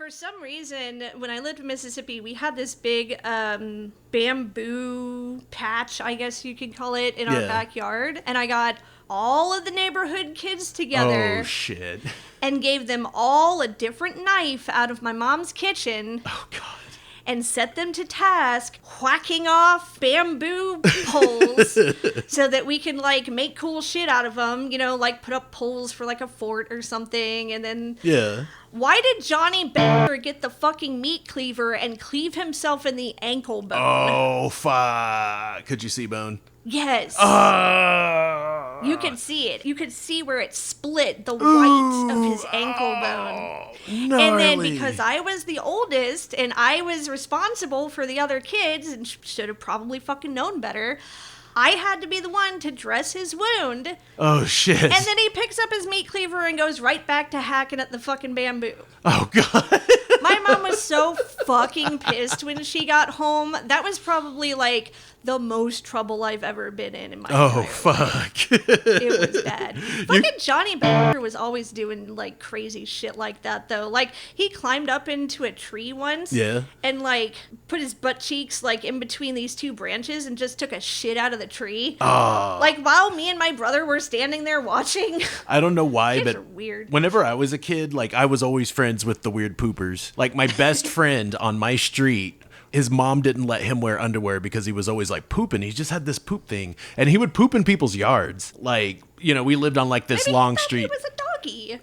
For some reason, when I lived in Mississippi, we had this big bamboo patch, I guess you could call it, in our backyard. And I got all of the neighborhood kids together. Oh, shit. And gave them all a different knife out of my mom's kitchen. Oh, God. And set them to task whacking off bamboo poles so that we can, like, make cool shit out of them. You know, like, put up poles for, like, a fort or something. And then... Yeah. Why did Johnny Bear get the fucking meat cleaver and cleave himself in the ankle bone? Oh, fuck. Could you see bone? Yes. You could see it. You could see where it split the white of his ankle bone. Gnarly. And then because I was the oldest and I was responsible for the other kids and should have probably fucking known better, I had to be the one to dress his wound. Oh, shit. And then he picks up his meat cleaver and goes right back to hacking at the fucking bamboo. Oh, God. My mom was so fucking pissed when she got home. That was probably, like, the most trouble I've ever been in my entire life. Fuck. It was bad. Fucking Johnny Bear was always doing, like, crazy shit like that, though. Like, he climbed up into a tree once. Yeah. And, like, put his butt cheeks, like, in between these two branches and just took a shit out of the tree. Oh. Like, while me and my brother were standing there watching. I don't know why, Kids but are weird. Whenever I was a kid, like, I was always friends with the weird poopers. Like, my best friend on my street, his mom didn't let him wear underwear because he was always, like, pooping. He just had this poop thing. And he would poop in people's yards. Like, you know, we lived on, like, this long street. He was a doggy.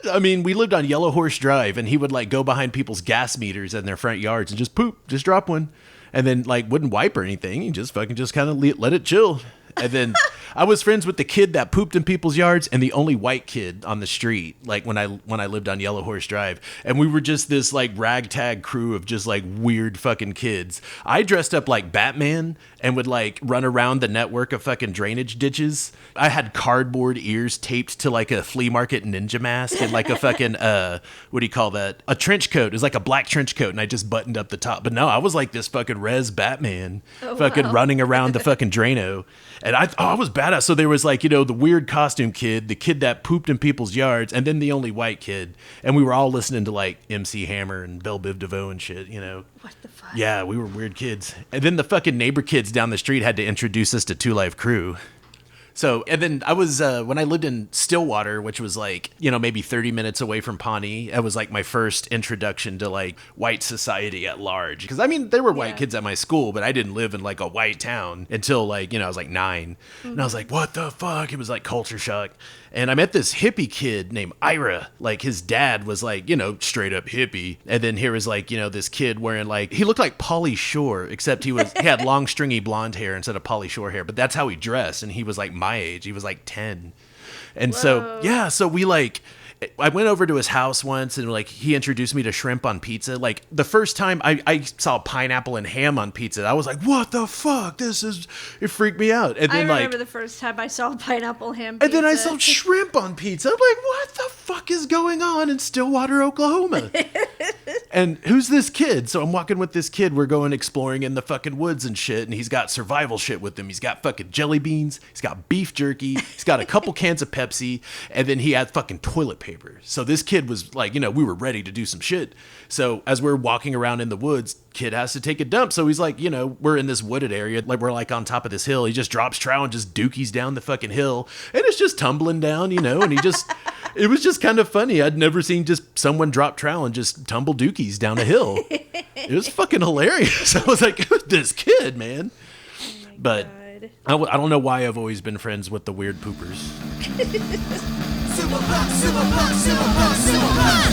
I mean, we lived on Yellow Horse Drive, and he would, like, go behind people's gas meters in their front yards and just poop, just drop one. And then, like, wouldn't wipe or anything. He just fucking just kind of let it chill. And then I was friends with the kid that pooped in people's yards and the only white kid on the street, like when I lived on Yellow Horse Drive. And we were just this, like, ragtag crew of just, like, weird fucking kids. I dressed up like Batman and would, like, run around the network of fucking drainage ditches. I had cardboard ears taped to, like, a flea market ninja mask and, like, a fucking, what do you call that? A trench coat. It was like a black trench coat, and I just buttoned up the top. But no, I was like this fucking res Batman running around the fucking Drano. And I was badass. So there was, like, you know, the weird costume kid, the kid that pooped in people's yards, and then the only white kid. And we were all listening to, like, MC Hammer and Belle Biv DeVoe and shit, you know. What the fuck? Yeah, we were weird kids. And then the fucking neighbor kids down the street had to introduce us to Two Live Crew. So, and then I was, when I lived in Stillwater, which was, like, you know, maybe 30 minutes away from Pawnee, that was, like, my first introduction to, like, white society at large. Because, I mean, there were white kids at my school, but I didn't live in, like, a white town until, like, you know, I was, like, 9. Mm-hmm. And I was like, what the fuck? It was, like, culture shock. And I met this hippie kid named Ira. Like, his dad was, like, you know, straight up hippie. And then here was, like, you know, this kid wearing, like, he looked like Pauly Shore, except he had long, stringy blonde hair instead of Pauly Shore hair. But that's how he dressed. And he was, like, my age. He was, like, 10. And so, yeah, so we, like, I went over to his house once and, like, he introduced me to shrimp on pizza. Like, the first time I saw pineapple and ham on pizza, I was like, what the fuck? It freaked me out. And then, I remember the first time I saw pineapple ham pizza. And then I saw shrimp on pizza. I'm like, what the fuck is going on in Stillwater, Oklahoma? And who's this kid? So I'm walking with this kid. We're going exploring in the fucking woods and shit. And he's got survival shit with him. He's got fucking jelly beans. He's got beef jerky. He's got a couple cans of Pepsi. And then he had fucking toilet paper. So this kid was like, you know, we were ready to do some shit. So as we're walking around in the woods, kid has to take a dump. So he's like, you know, we're in this wooded area. Like, we're, like, on top of this hill. He just drops trowel and just dookies down the fucking hill. And it's just tumbling down, you know, and he just... It was just kind of funny. I'd never seen just someone drop trowel and just tumble dookies down a hill. It was fucking hilarious. I was like, who's this kid, man? Oh but I don't know why I've always been friends with the weird poopers. SUMO PUNX, SUMO PUNX, SUMO PUNX, SUMO PUNX.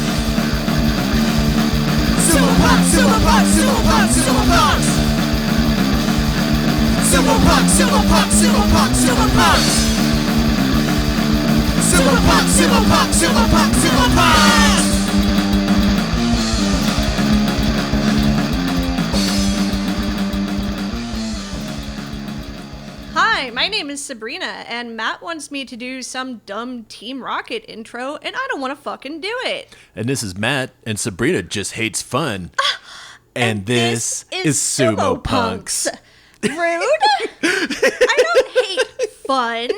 SUMO PUNX, SUMO PUNX, SUMO PUNX, SUMO PUNX. SUMO PUNX, SUMO PUNX, SUMO PUNX, SUMO PUNX. SUMO PUNX, SUMO PUNX, SUMO PUNX, SUMO PUNX. Hi, my name is Sabrina, and Matt wants me to do some dumb Team Rocket intro, and I don't want to fucking do it. And this is Matt, and Sabrina just hates fun. And this is SUMO PUNX. Rude? I don't hate fun.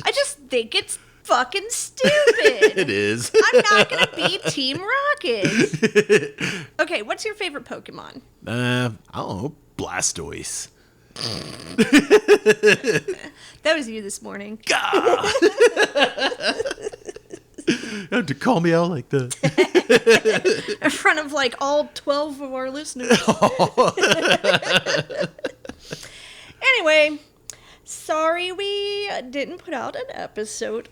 I just think it's fucking stupid. It is. I'm not going to be Team Rocket. Okay, what's your favorite Pokemon? I don't know. Blastoise. That was you this morning. Gah! You have to call me out like that. In front of like all 12 of our listeners. Anyway, sorry we didn't put out an episode.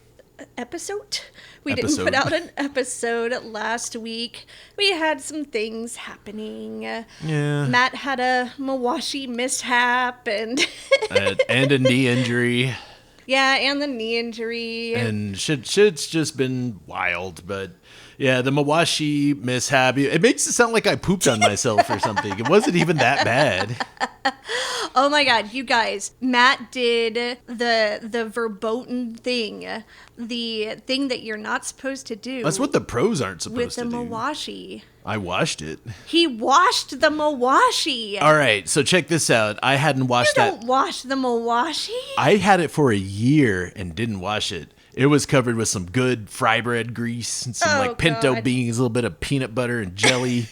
We didn't put out an episode last week. We had some things happening. Yeah. Matt had a Mawashi mishap and And a knee injury. yeah, and the knee injury. And shit's just been wild, but yeah, the Mawashi mishap, it makes it sound like I pooped on myself or something. It wasn't even that bad. Oh my god, you guys, Matt did the verboten thing. The thing that you're not supposed to do. That's what the pros aren't supposed with to the do. Mawashi. I washed it. He washed the Mawashi. All right, so check this out. I hadn't washed You that. don't wash the Mawashi? I had it for a year and didn't wash it. It was covered with some good fry bread grease and some like pinto God. beans, a little bit of peanut butter and jelly.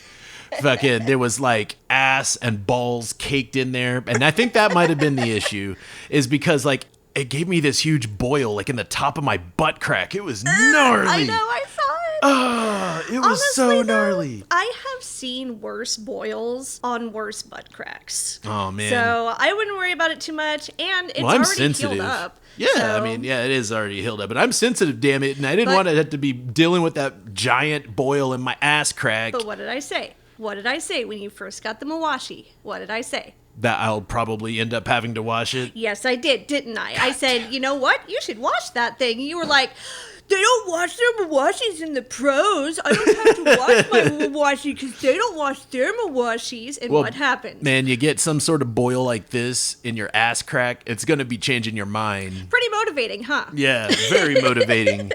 Fucking, there was like ass and balls caked in there. And I think that might have been the issue, is because like it gave me this huge boil like in the top of my butt crack. It was gnarly. I know, I saw it. It was so Honestly, though, gnarly. I have seen worse boils on worse butt cracks. Oh, man. So I wouldn't worry about it too much, and it's Well, I'm already sensitive. healed up. Yeah, so- I mean, yeah, it is already healed up, but I'm sensitive, damn it, and I didn't But- want to have to be dealing with that giant boil in my ass crack. But what did I say? What did I say when you first got the Mawashi? What did I say? That I'll probably end up having to wash it. Yes, I did, didn't I? I said, you know what? You should wash that thing. You were like, they don't wash their Mawashis in the pros. I don't have to wash my Mawashi because they don't wash their Mawashis. And Well, what happened? Man, you get some sort of boil like this in your ass crack, it's going to be changing your mind. Pretty motivating, huh? Yeah, very motivating.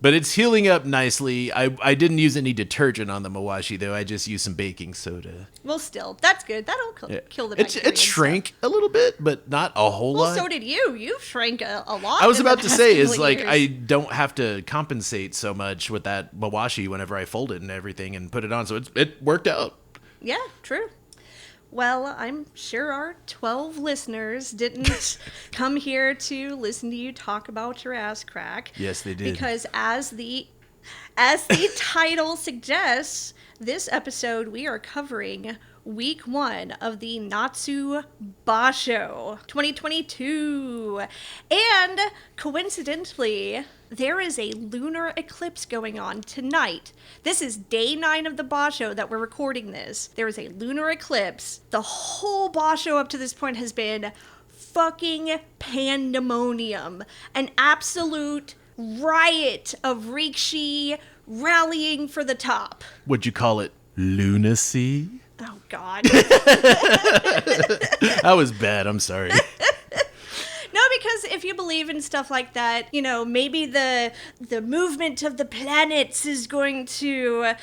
But it's healing up nicely. I didn't use any detergent on the Mawashi, though. I just used some baking soda. Well, still, that's good. That'll kill the It bacteria. and shrank a little bit, but not a whole stuff. Well, lot. so did you. You shrank a lot. I was in the about to past say, couple is like, years. I don't have to compensate so much with that Mawashi whenever I fold it and everything and put it on. So it worked out. Yeah, true. Well, I'm sure our 12 listeners didn't come here to listen to you talk about your ass crack. Yes, they did. Because as the title suggests, this episode we are covering week 1 of the Natsu Basho 2022. And coincidentally, there is a lunar eclipse going on tonight. This is day 9 of the Basho that we're recording this. There is a lunar eclipse. The whole Basho up to this point has been fucking pandemonium. An absolute riot of rikishi rallying for the top. Would you call it lunacy? Oh, God. That was bad. I'm sorry. No, because if you believe in stuff like that, you know, maybe the movement of the planets is going to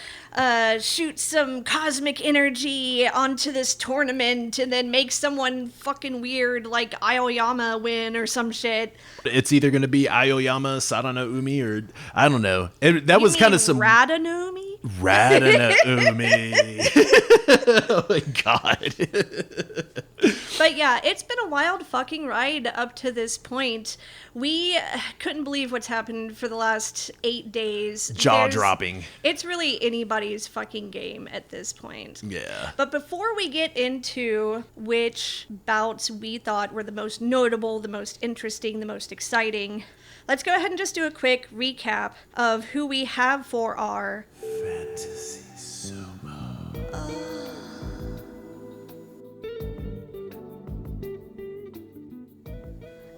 shoot some cosmic energy onto this tournament and then make someone fucking weird like Aoyama win or some shit. It's either going to be Aoyama, Sadanoumi, or I don't know. That was You kind mean of some Radanoumi? Radanoumi. Oh my god. But yeah, it's been a wild fucking ride up to this point. We couldn't believe what's happened for the last 8 days. Jaw dropping. It's really anybody's fucking game at this point. Yeah. But before we get into which bouts we thought were the most notable, the most interesting, the most exciting, let's go ahead and just do a quick recap of who we have for our Fantasy Sumo.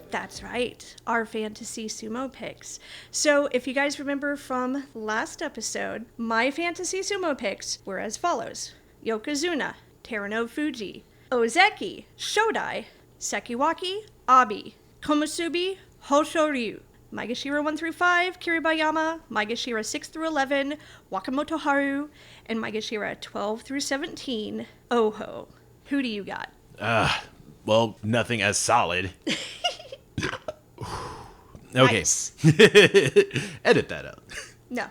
That's right, our fantasy sumo picks. So, if you guys remember from last episode, my fantasy sumo picks were as follows: Yokozuna, Terano Fuji, Ozeki, Shodai, Sekiwaki, Abi, Komusubi, Hoshoryu, Maegashira 1 through 5, Kiribayama, Maegashira 6 through 11, Wakamoto Haru, and Maegashira 12 through 17, Oho. Who do you got? Well, nothing as solid. Okay. Nice. Edit that out. No.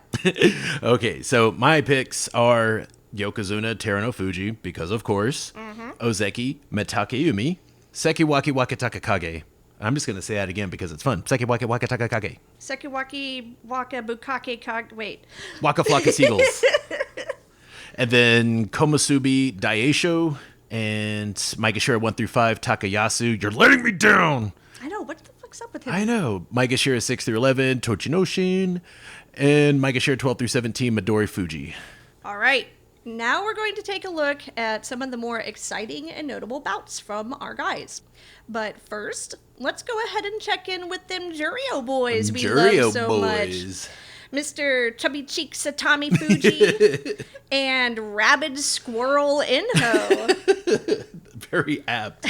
Okay, so my picks are Yokozuna Terano Fuji, because of course, Ozeki Metakeumi, Sekiwaki Wakatakakage. I'm just going to say that again because it's fun. Sekiwaki Wakatakakage. Sekiwaki Waka Bukake Kag. Wait. Waka Flocka Seagulls. And then Komusubi Daisho and Maegashira 1 through 5 Takayasu. You're letting me down. I know. What the fuck's up with him? I know. Maegashira 6 through 11 Tochinoshin. And Maegashira 12 through 17 Midori Fuji. All right. Now we're going to take a look at some of the more exciting and notable bouts from our guys. But first, let's go ahead and check in with them Jurio boys we love so much. Mr. Chubby Cheeks Satami Fuji and Rabid Squirrel Inho. Very apt.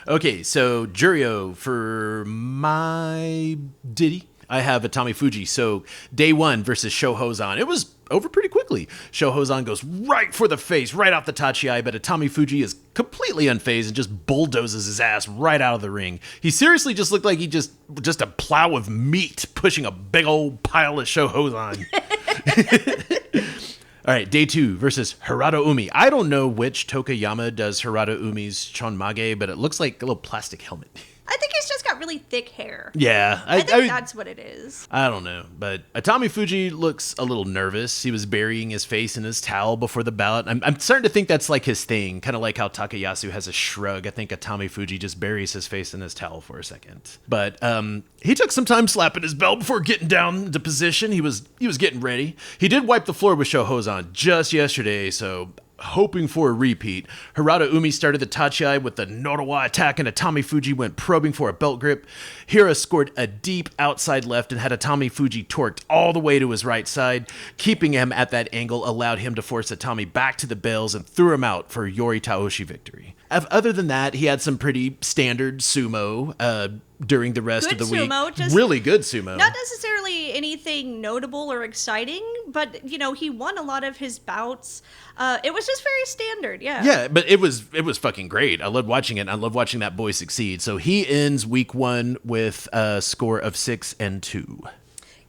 Okay, so Jurio for my ditty. I have Atami Fuji. So day one versus Shohozan. It was over pretty quickly. Shohozan goes right for the face, right off the Tachi-ai, but Atami Fuji is completely unfazed and just bulldozes his ass right out of the ring. He seriously just looked like he just a plow of meat pushing a big old pile of Shohozan. All right, day two versus Hirata Umi. I don't know which Tokayama does Hirata Umi's Chonmage, but it looks like a little plastic helmet. I think he's just got really thick hair. Yeah. I think that's what it is. I don't know, but Atami Fuji looks a little nervous. He was burying his face in his towel before the bout. I'm starting to think that's like his thing, kind of like how Takayasu has a shrug. I think Atami Fuji just buries his face in his towel for a second. But he took some time slapping his belt before getting down into position. He was getting ready. He did wipe the floor with Shohozan just yesterday, so hoping for a repeat. Hirata Umi started the Tachi-ai with the Norawa attack, and Atami Fuji went probing for a belt grip. Hira scored a deep outside left and had Atami Fuji torqued all the way to his right side. Keeping him at that angle allowed him to force Atami back to the bales and threw him out for Yori Taoshi victory. Other than that, he had some pretty standard sumo during the rest of the week. Just really good sumo. Not necessarily anything notable or exciting, but, he won a lot of his bouts. It was just very standard, yeah. Yeah, but it was fucking great. I loved watching it. I love watching that boy succeed. So he ends week one with a score of 6-2.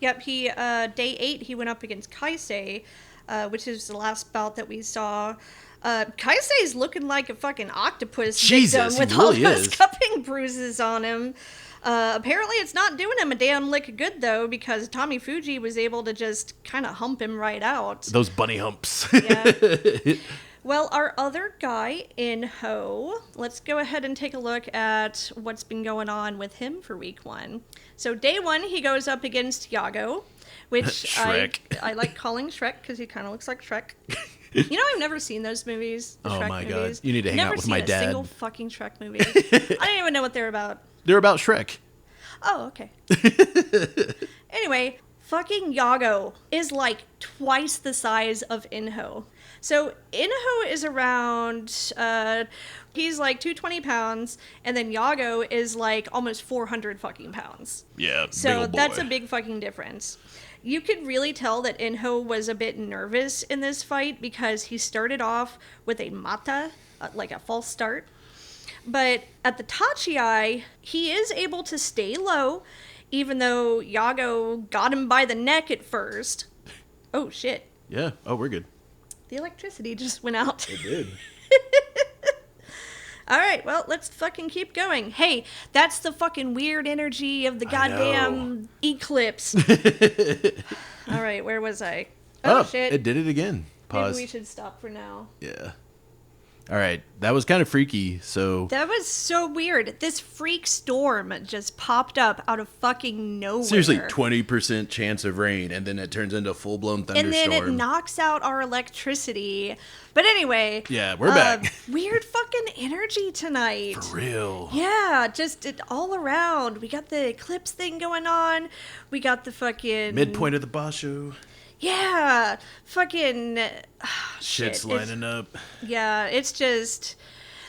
Yep, day 8, he went up against Kaisei, which is the last bout that we saw. Kaisei's looking like a fucking octopus Jesus, victim with really all those is. cupping bruises on him. Apparently it's not doing him a damn lick good, though, because Tommy Fuji was able to just kind of hump him right out. Those bunny humps. Yeah. Well, our other guy, Inho, let's go ahead and take a look at what's been going on with him for week one. So day one, he goes up against Yago, which Shrek. I like calling Shrek because he kind of looks like Shrek. I've never seen those movies. The Oh Shrek my movies. God. You need to hang out with my dad. Never seen a single fucking Shrek movie. I don't even know what they're about. They're about Shrek. Oh, okay. Anyway, fucking Yago is like twice the size of Inho. So Inho is around, he's like 220 pounds, and then Yago is like almost 400 fucking pounds. Yeah, So big old boy. that's a big fucking difference. You could really tell that Inho was a bit nervous in this fight because he started off with a mata, like a false start. But at the Tachi-ai, he is able to stay low, even though Yago got him by the neck at first. Oh, shit. Yeah. Oh, we're good. The electricity just went out. It did. All right, well, let's fucking keep going. Hey, that's the fucking weird energy of the goddamn eclipse. All right, where was I? Oh, shit. It did it again. Pause. Maybe we should stop for now. Yeah. All right. That was kind of freaky. So That was so weird. This freak storm just popped up out of fucking nowhere. seriously, 20% chance of rain, and then it turns into a full-blown thunderstorm. And then it knocks out our electricity. But anyway. Yeah, we're back. Weird fucking energy tonight. For real. Yeah, just all around. We got the eclipse thing going on. We got the fucking... Midpoint of the Basho. Yeah. Fucking... Shit's lining up. Yeah, it's just...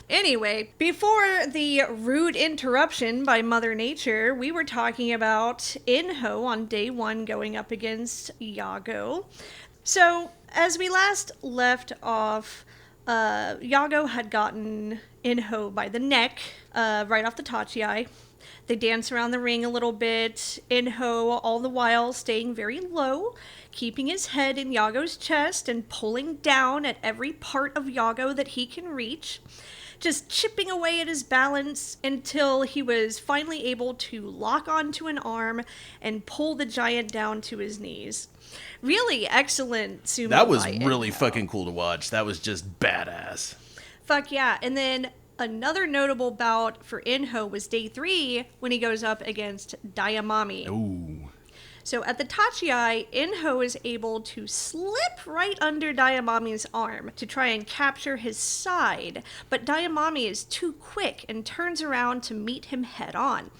Anyway, before the rude interruption by Mother Nature, we were talking about Inho on day one going up against Yago. So, as we last left off, Yago had gotten Inho by the neck, right off the Tachi-ai. They dance around the ring a little bit, Inho all the while staying very low, keeping his head in Yago's chest and pulling down at every part of Yago that he can reach, just chipping away at his balance until he was finally able to lock onto an arm and pull the giant down to his knees. Really excellent sumo. That was by really Inho. fucking cool to watch. That was just badass. Fuck yeah. And then another notable bout for Inho was day 3 when he goes up against Dayamami. Ooh. So at the Tachiai, Inho is able to slip right under Dayamami's arm to try and capture his side, but Dayamami is too quick and turns around to meet him head on.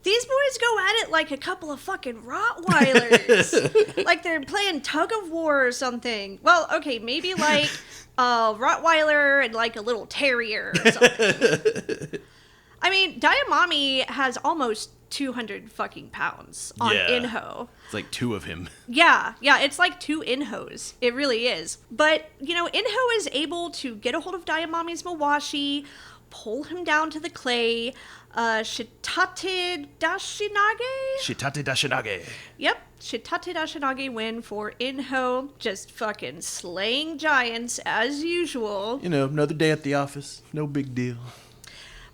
These boys go at it like a couple of fucking Rottweilers. Like they're playing tug of war or something. Well, okay, maybe like a Rottweiler and like a little terrier or something. I mean, Dayamami has almost 200 fucking pounds on Inho. It's like 2 of him. Yeah, it's like 2 Inhos. It really is. But, Inho is able to get a hold of Dayamami's Mawashi, pull him down to the clay, Shitate Dashinage? Shitate Dashinage. Yep, Shitate Dashinage win for Inho, just fucking slaying giants as usual. Another day at the office. No big deal.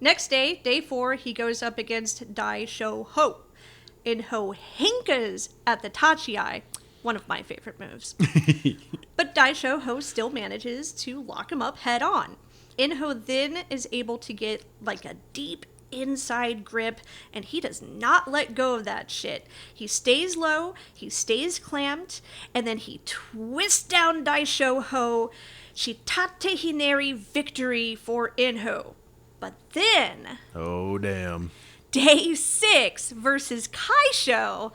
Next day, day 4, he goes up against Dai Sho Ho. Inho hinkas at the Tachiai, one of my favorite moves. But Dai Sho Ho still manages to lock him up head on. Inho then is able to get like a deep inside grip, and he does not let go of that shit. He stays low, he stays clamped, and then he twists down Dai Sho Ho. Shitate Hineri victory for Inho. But then, Oh, damn. day 6 versus Kaisho,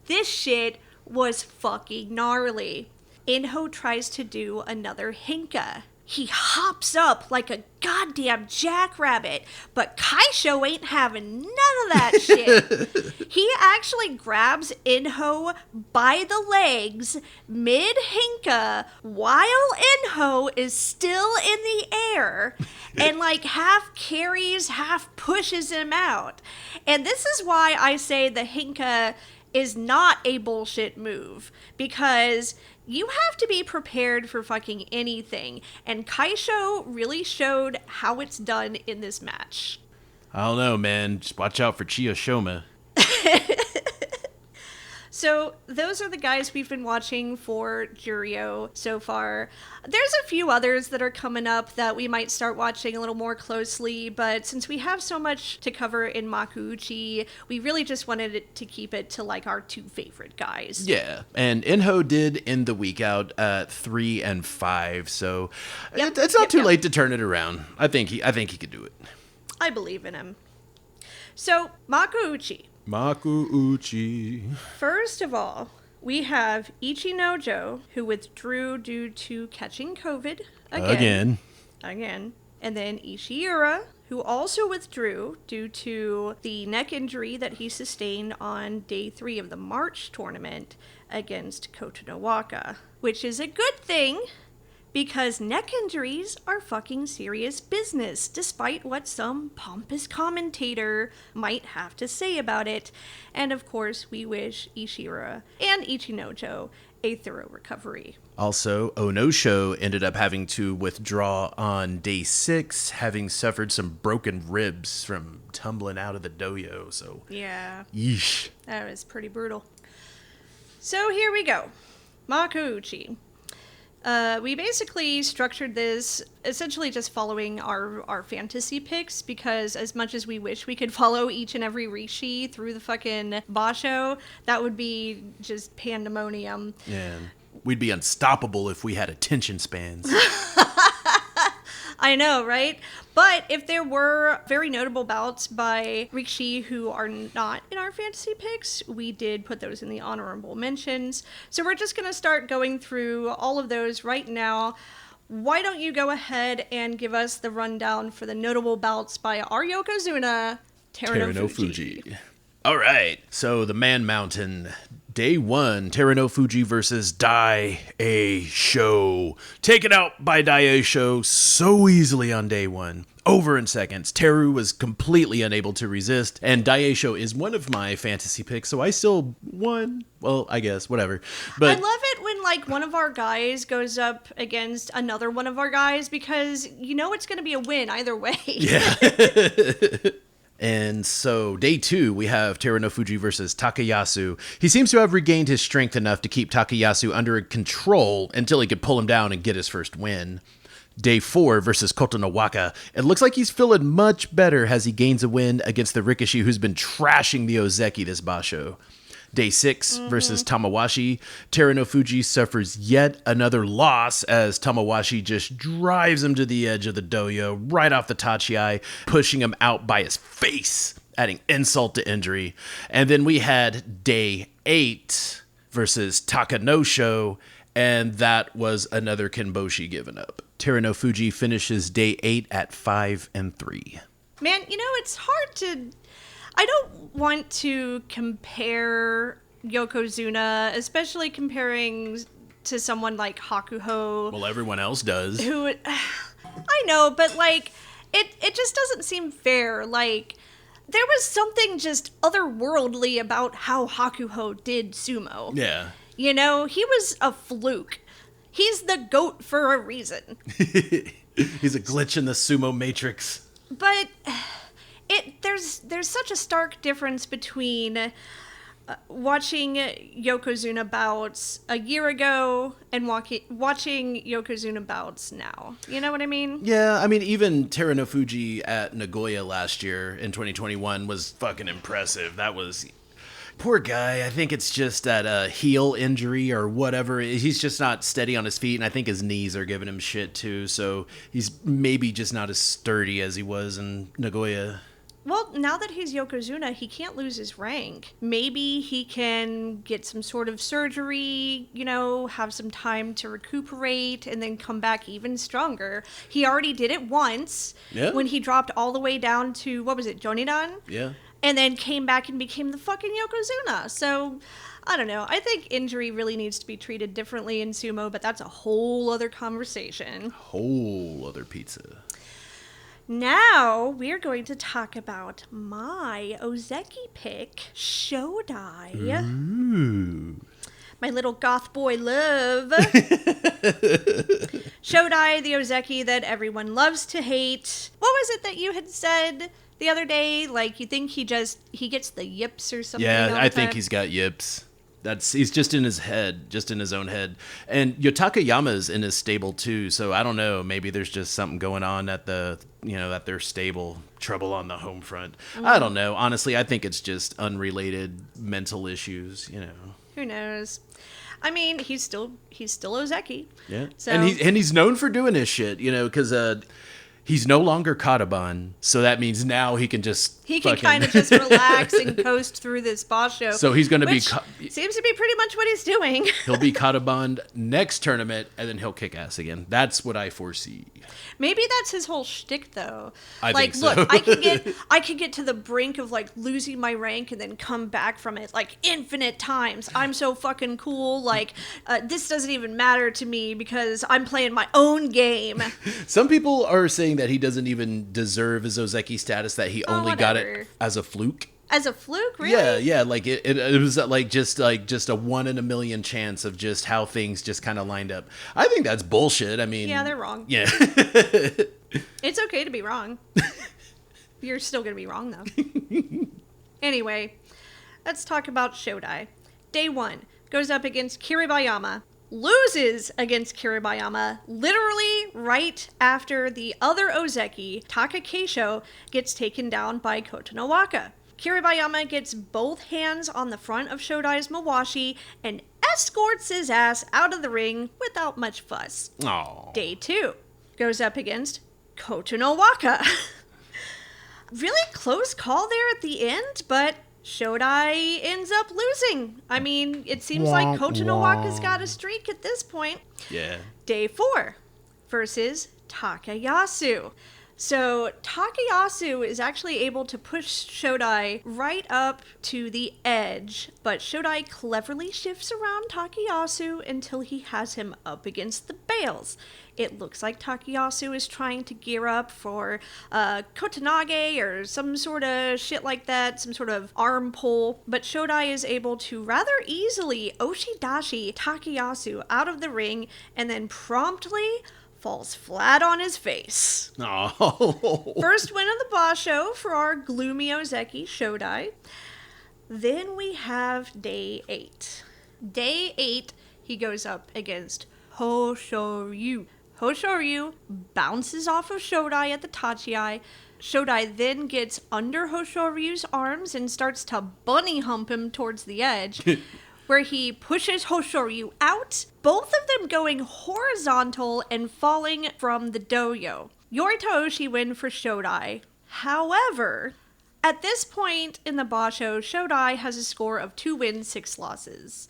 this shit was fucking gnarly. Inho tries to do another hinka. He hops up like a goddamn jackrabbit, but Kaisho ain't having none of that shit. He actually grabs Inho by the legs mid-hinka while Inho is still in the air and like half carries, half pushes him out. And this is why I say the hinka is not a bullshit move, because you have to be prepared for fucking anything, and Kaisho really showed how it's done in this match. I don't know, man. Just watch out for Chiyoshoma. So those are the guys we've been watching for Juryo so far. There's a few others that are coming up that we might start watching a little more closely, but since we have so much to cover in Makuuchi, we really just wanted to keep it to like our 2 favorite guys. Yeah, and Inho did end the week out at 3 and 5, so it's not too late to turn it around. I think he could do it. I believe in him. So, Makuuchi. First of all, we have Ichinojo, who withdrew due to catching COVID again. And then Ishiura, who also withdrew due to the neck injury that he sustained on day 3 of the March tournament against Kotonowaka, which is a good thing, because neck injuries are fucking serious business, despite what some pompous commentator might have to say about it. And of course, we wish Ishira and Ichinojo a thorough recovery. Also, Onosho ended up having to withdraw on day 6, having suffered some broken ribs from tumbling out of the dojo, so... Yeah. Yeesh. That was pretty brutal. So here we go. Makuuchi. We basically structured this essentially just following our fantasy picks, because as much as we wish we could follow each and every rishi through the fucking Basho, that would be just pandemonium. Yeah, we'd be unstoppable if we had attention spans. I know, right? But if there were very notable bouts by rikishi who are not in our fantasy picks, we did put those in the honorable mentions. So we're just going to start going through all of those right now. Why don't you go ahead and give us the rundown for the notable bouts by our Yokozuna, Terano Fuji. All right, so the Man Mountain, day 1, Terano Fuji versus Dai A Sho. Taken out by Dai A Sho so easily on day 1. over in seconds. Teru was completely unable to resist, and Daisho is one of my fantasy picks, so I still won. Well, I guess, whatever. But I love it when, like, one of our guys goes up against another one of our guys because you know it's going to be a win either way. yeah. And so, day 2, we have Terunofuji versus Takayasu. He seems to have regained his strength enough to keep Takayasu under control until he could pull him down and get his first win. Day 4 versus Kotonowaka. It looks like he's feeling much better as he gains a win against the Rikishi, who's been trashing the Ozeki this Basho. Day 6 versus Tamawashi. Terunofuji suffers yet another loss as Tamawashi just drives him to the edge of the doyo right off the tachiai, pushing him out by his face, adding insult to injury. And then we had day 8 versus Takanosho, and that was another Kenboshi given up. Terunofuji finishes day 8 at 5-3. Man, you know, it's hard to... I don't want to compare Yokozuna, especially comparing to someone like Hakuho. Well, everyone else does. Who... I know, but, like, it just doesn't seem fair. Like, there was something just otherworldly about how Hakuho did sumo. Yeah. You know, he was a fluke. He's the GOAT for a reason. He's a glitch in the sumo matrix. But there's such a stark difference between watching Yokozuna bouts a year ago and watching Yokozuna bouts now. You know what I mean? Yeah, I mean, even Terunofuji at Nagoya last year in 2021 was fucking impressive. That was... Poor guy. I think it's just that heel injury or whatever. He's just not steady on his feet, and I think his knees are giving him shit too, so he's maybe just not as sturdy as he was in Nagoya. Well, now that he's Yokozuna, he can't lose his rank. Maybe he can get some sort of surgery, you know, have some time to recuperate, and then come back even stronger. He already did it once when he dropped all the way down to, what was it, Jonidan? Yeah. And then came back and became the fucking Yokozuna. So, I don't know. I think injury really needs to be treated differently in sumo, but that's a whole other conversation. Whole other pizza. Now, we're going to talk about my Ozeki pick, Shodai. Ooh. My little goth boy love. Shodai, the Ozeki that everyone loves to hate. What was it that you had said the other day? Like, you think he gets the yips or something? Yeah, all the I think time? he's got yips. He's just in his head, just in his own head. And Yotakayama's in his stable too, so I don't know, maybe there's just something going on at at their stable, trouble on the home front. I don't know. Honestly, I think it's just unrelated mental issues, you know. Who knows? I mean, he's still Ozeki. Yeah. So, And he's known for doing this shit, you know, because he's no longer Kataban, so that means now he can just kind of just relax and coast through this Basho. So he's going to be... seems to be pretty much what he's doing. He'll be Kataban next tournament, and then he'll kick ass again. That's what I foresee. Maybe that's his whole shtick, though. I think so. Look, I could get to the brink of, like, losing my rank and then come back from it, like, infinite times. I'm so fucking cool. Like, this doesn't even matter to me because I'm playing my own game. Some people are saying that he doesn't even deserve his Ozeki status, that he only got it as a fluke. As a fluke, really? Yeah, like it was like just a 1 in a million chance of just how things just kind of lined up. I think that's bullshit. I mean, Yeah, they're wrong. Yeah. It's okay to be wrong. You're still gonna be wrong, though. Anyway, let's talk about Shodai. Day 1 goes up against Kiribayama. Loses against Kiribayama literally right after the other Ozeki, Takakeisho, gets taken down by Kotonowaka. Kiribayama gets both hands on the front of Shodai's Mawashi and escorts his ass out of the ring without much fuss. Aww. Day 2 goes up against Kotonowaka. Really close call there at the end, but Shodai ends up losing. I mean, it seems like Kotonowaka's got a streak at this point. Yeah. Day 4 versus Takayasu. So Takayasu is actually able to push Shodai right up to the edge, but Shodai cleverly shifts around Takayasu until he has him up against the bales. It looks like Takayasu is trying to gear up for Kotanage or some sort of shit like that, some sort of arm pull, but Shodai is able to rather easily Oshidashi Takayasu out of the ring and then promptly falls flat on his face. Oh. First win of the Basho for our gloomy Ozeki, Shodai. Then we have day 8. Day 8, he goes up against Hoshoryu. Hoshoryu bounces off of Shodai at the Tachiai. Shodai then gets under Hoshoryu's arms and starts to bunny hump him towards the edge, where he pushes Hoshoryu out, both of them going horizontal and falling from the doyo. Yorita Oshi win for Shodai. However, at this point in the Basho, Shodai has a score of 2 wins, 6 losses.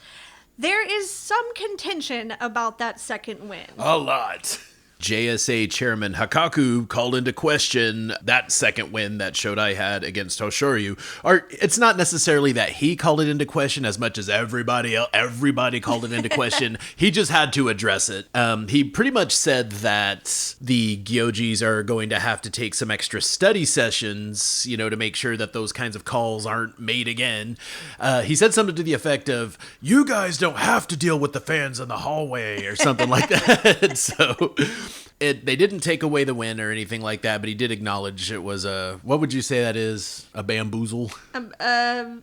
There is some contention about that second win. A lot. JSA Chairman Hakaku called into question that second win that Shodai had against Hoshoryu. Or it's not necessarily that he called it into question as much as everybody called it into question. He just had to address it. He pretty much said that the Gyojis are going to have to take some extra study sessions, to make sure that those kinds of calls aren't made again. He said something to the effect of, "You guys don't have to deal with the fans in the hallway," or something like that. So they didn't take away the win or anything like that, but he did acknowledge it was what would you say that is? A bamboozle?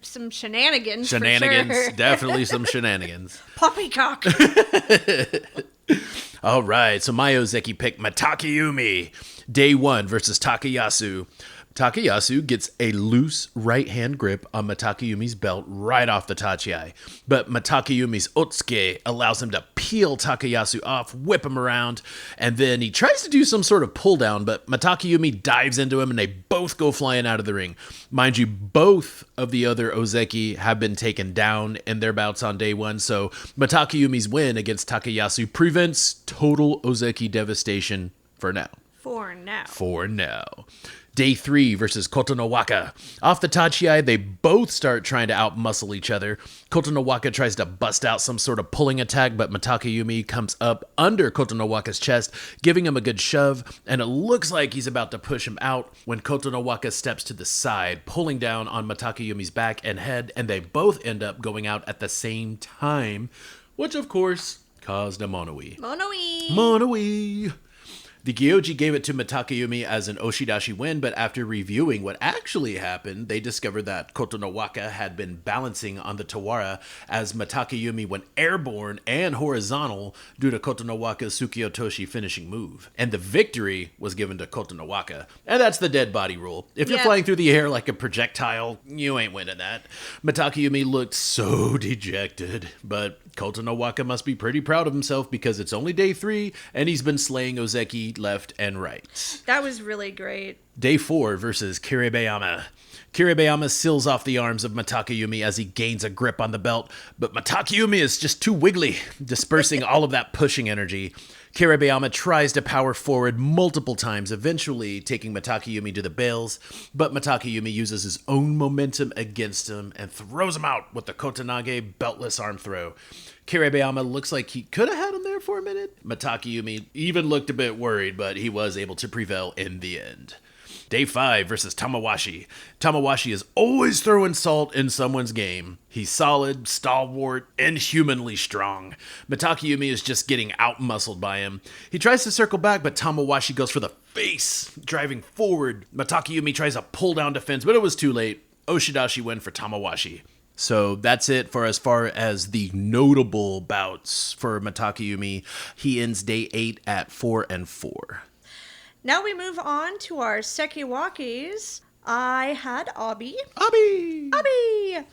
Some shenanigans. Shenanigans. For sure. Definitely some shenanigans. Poppycock. All right, so my Ozeki picked Matakayumi. Day 1 versus Takayasu. Takayasu gets a loose right-hand grip on Matakayumi's belt right off the Tachiai, but Matakayumi's Otsuke allows him to peel Takayasu off, whip him around, and then he tries to do some sort of pull-down, but Matakayumi dives into him and they both go flying out of the ring. Mind you, both of the other Ozeki have been taken down in their bouts on day 1, so Matakayumi's win against Takayasu prevents total Ozeki devastation for now. For now. Day 3 versus Kotonowaka. Off the Tachiai, they both start trying to outmuscle each other. Kotonowaka tries to bust out some sort of pulling attack, but Matakayumi comes up under Kotonowaka's chest, giving him a good shove, and it looks like he's about to push him out when Kotonowaka steps to the side, pulling down on Matakayumi's back and head, and they both end up going out at the same time, which of course caused a mono-ii. Mono-ii! The Gyoji gave it to Matakayumi as an Oshidashi win, but after reviewing what actually happened, they discovered that Kotonowaka had been balancing on the Tawara as Matakayumi went airborne and horizontal due to Kotonowaka's Tsukiotoshi finishing move. And the victory was given to Kotonowaka. And that's the dead body rule. If you're flying through the air like a projectile, you ain't winning that. Matakayumi looked so dejected, but Kotonowaka must be pretty proud of himself because it's only day 3 and he's been slaying Ozeki left and right. That was really great. Day 4 versus Kiribayama. Kiribayama seals off the arms of Matakayumi as he gains a grip on the belt, but Matakayumi is just too wiggly, dispersing all of that pushing energy. Kiribayama tries to power forward multiple times, eventually taking Matakayumi to the bales, but Matakayumi uses his own momentum against him and throws him out with the Kotanage beltless arm throw. Kiribayama looks like he could have had him there for a minute. Matakayumi even looked a bit worried, but he was able to prevail in the end. Day 5 versus Tamawashi. Tamawashi is always throwing salt in someone's game. He's solid, stalwart, inhumanly strong. Matakayumi is just getting out-muscled by him. He tries to circle back, but Tamawashi goes for the face, driving forward. Matakayumi tries a pull-down defense, but it was too late. Oshidashi win for Tamawashi. So that's it for as far as the notable bouts for Matakayumi. He ends day 8 at 4-4. Now we move on to our Sekiwakis. I had Abi. Abi! I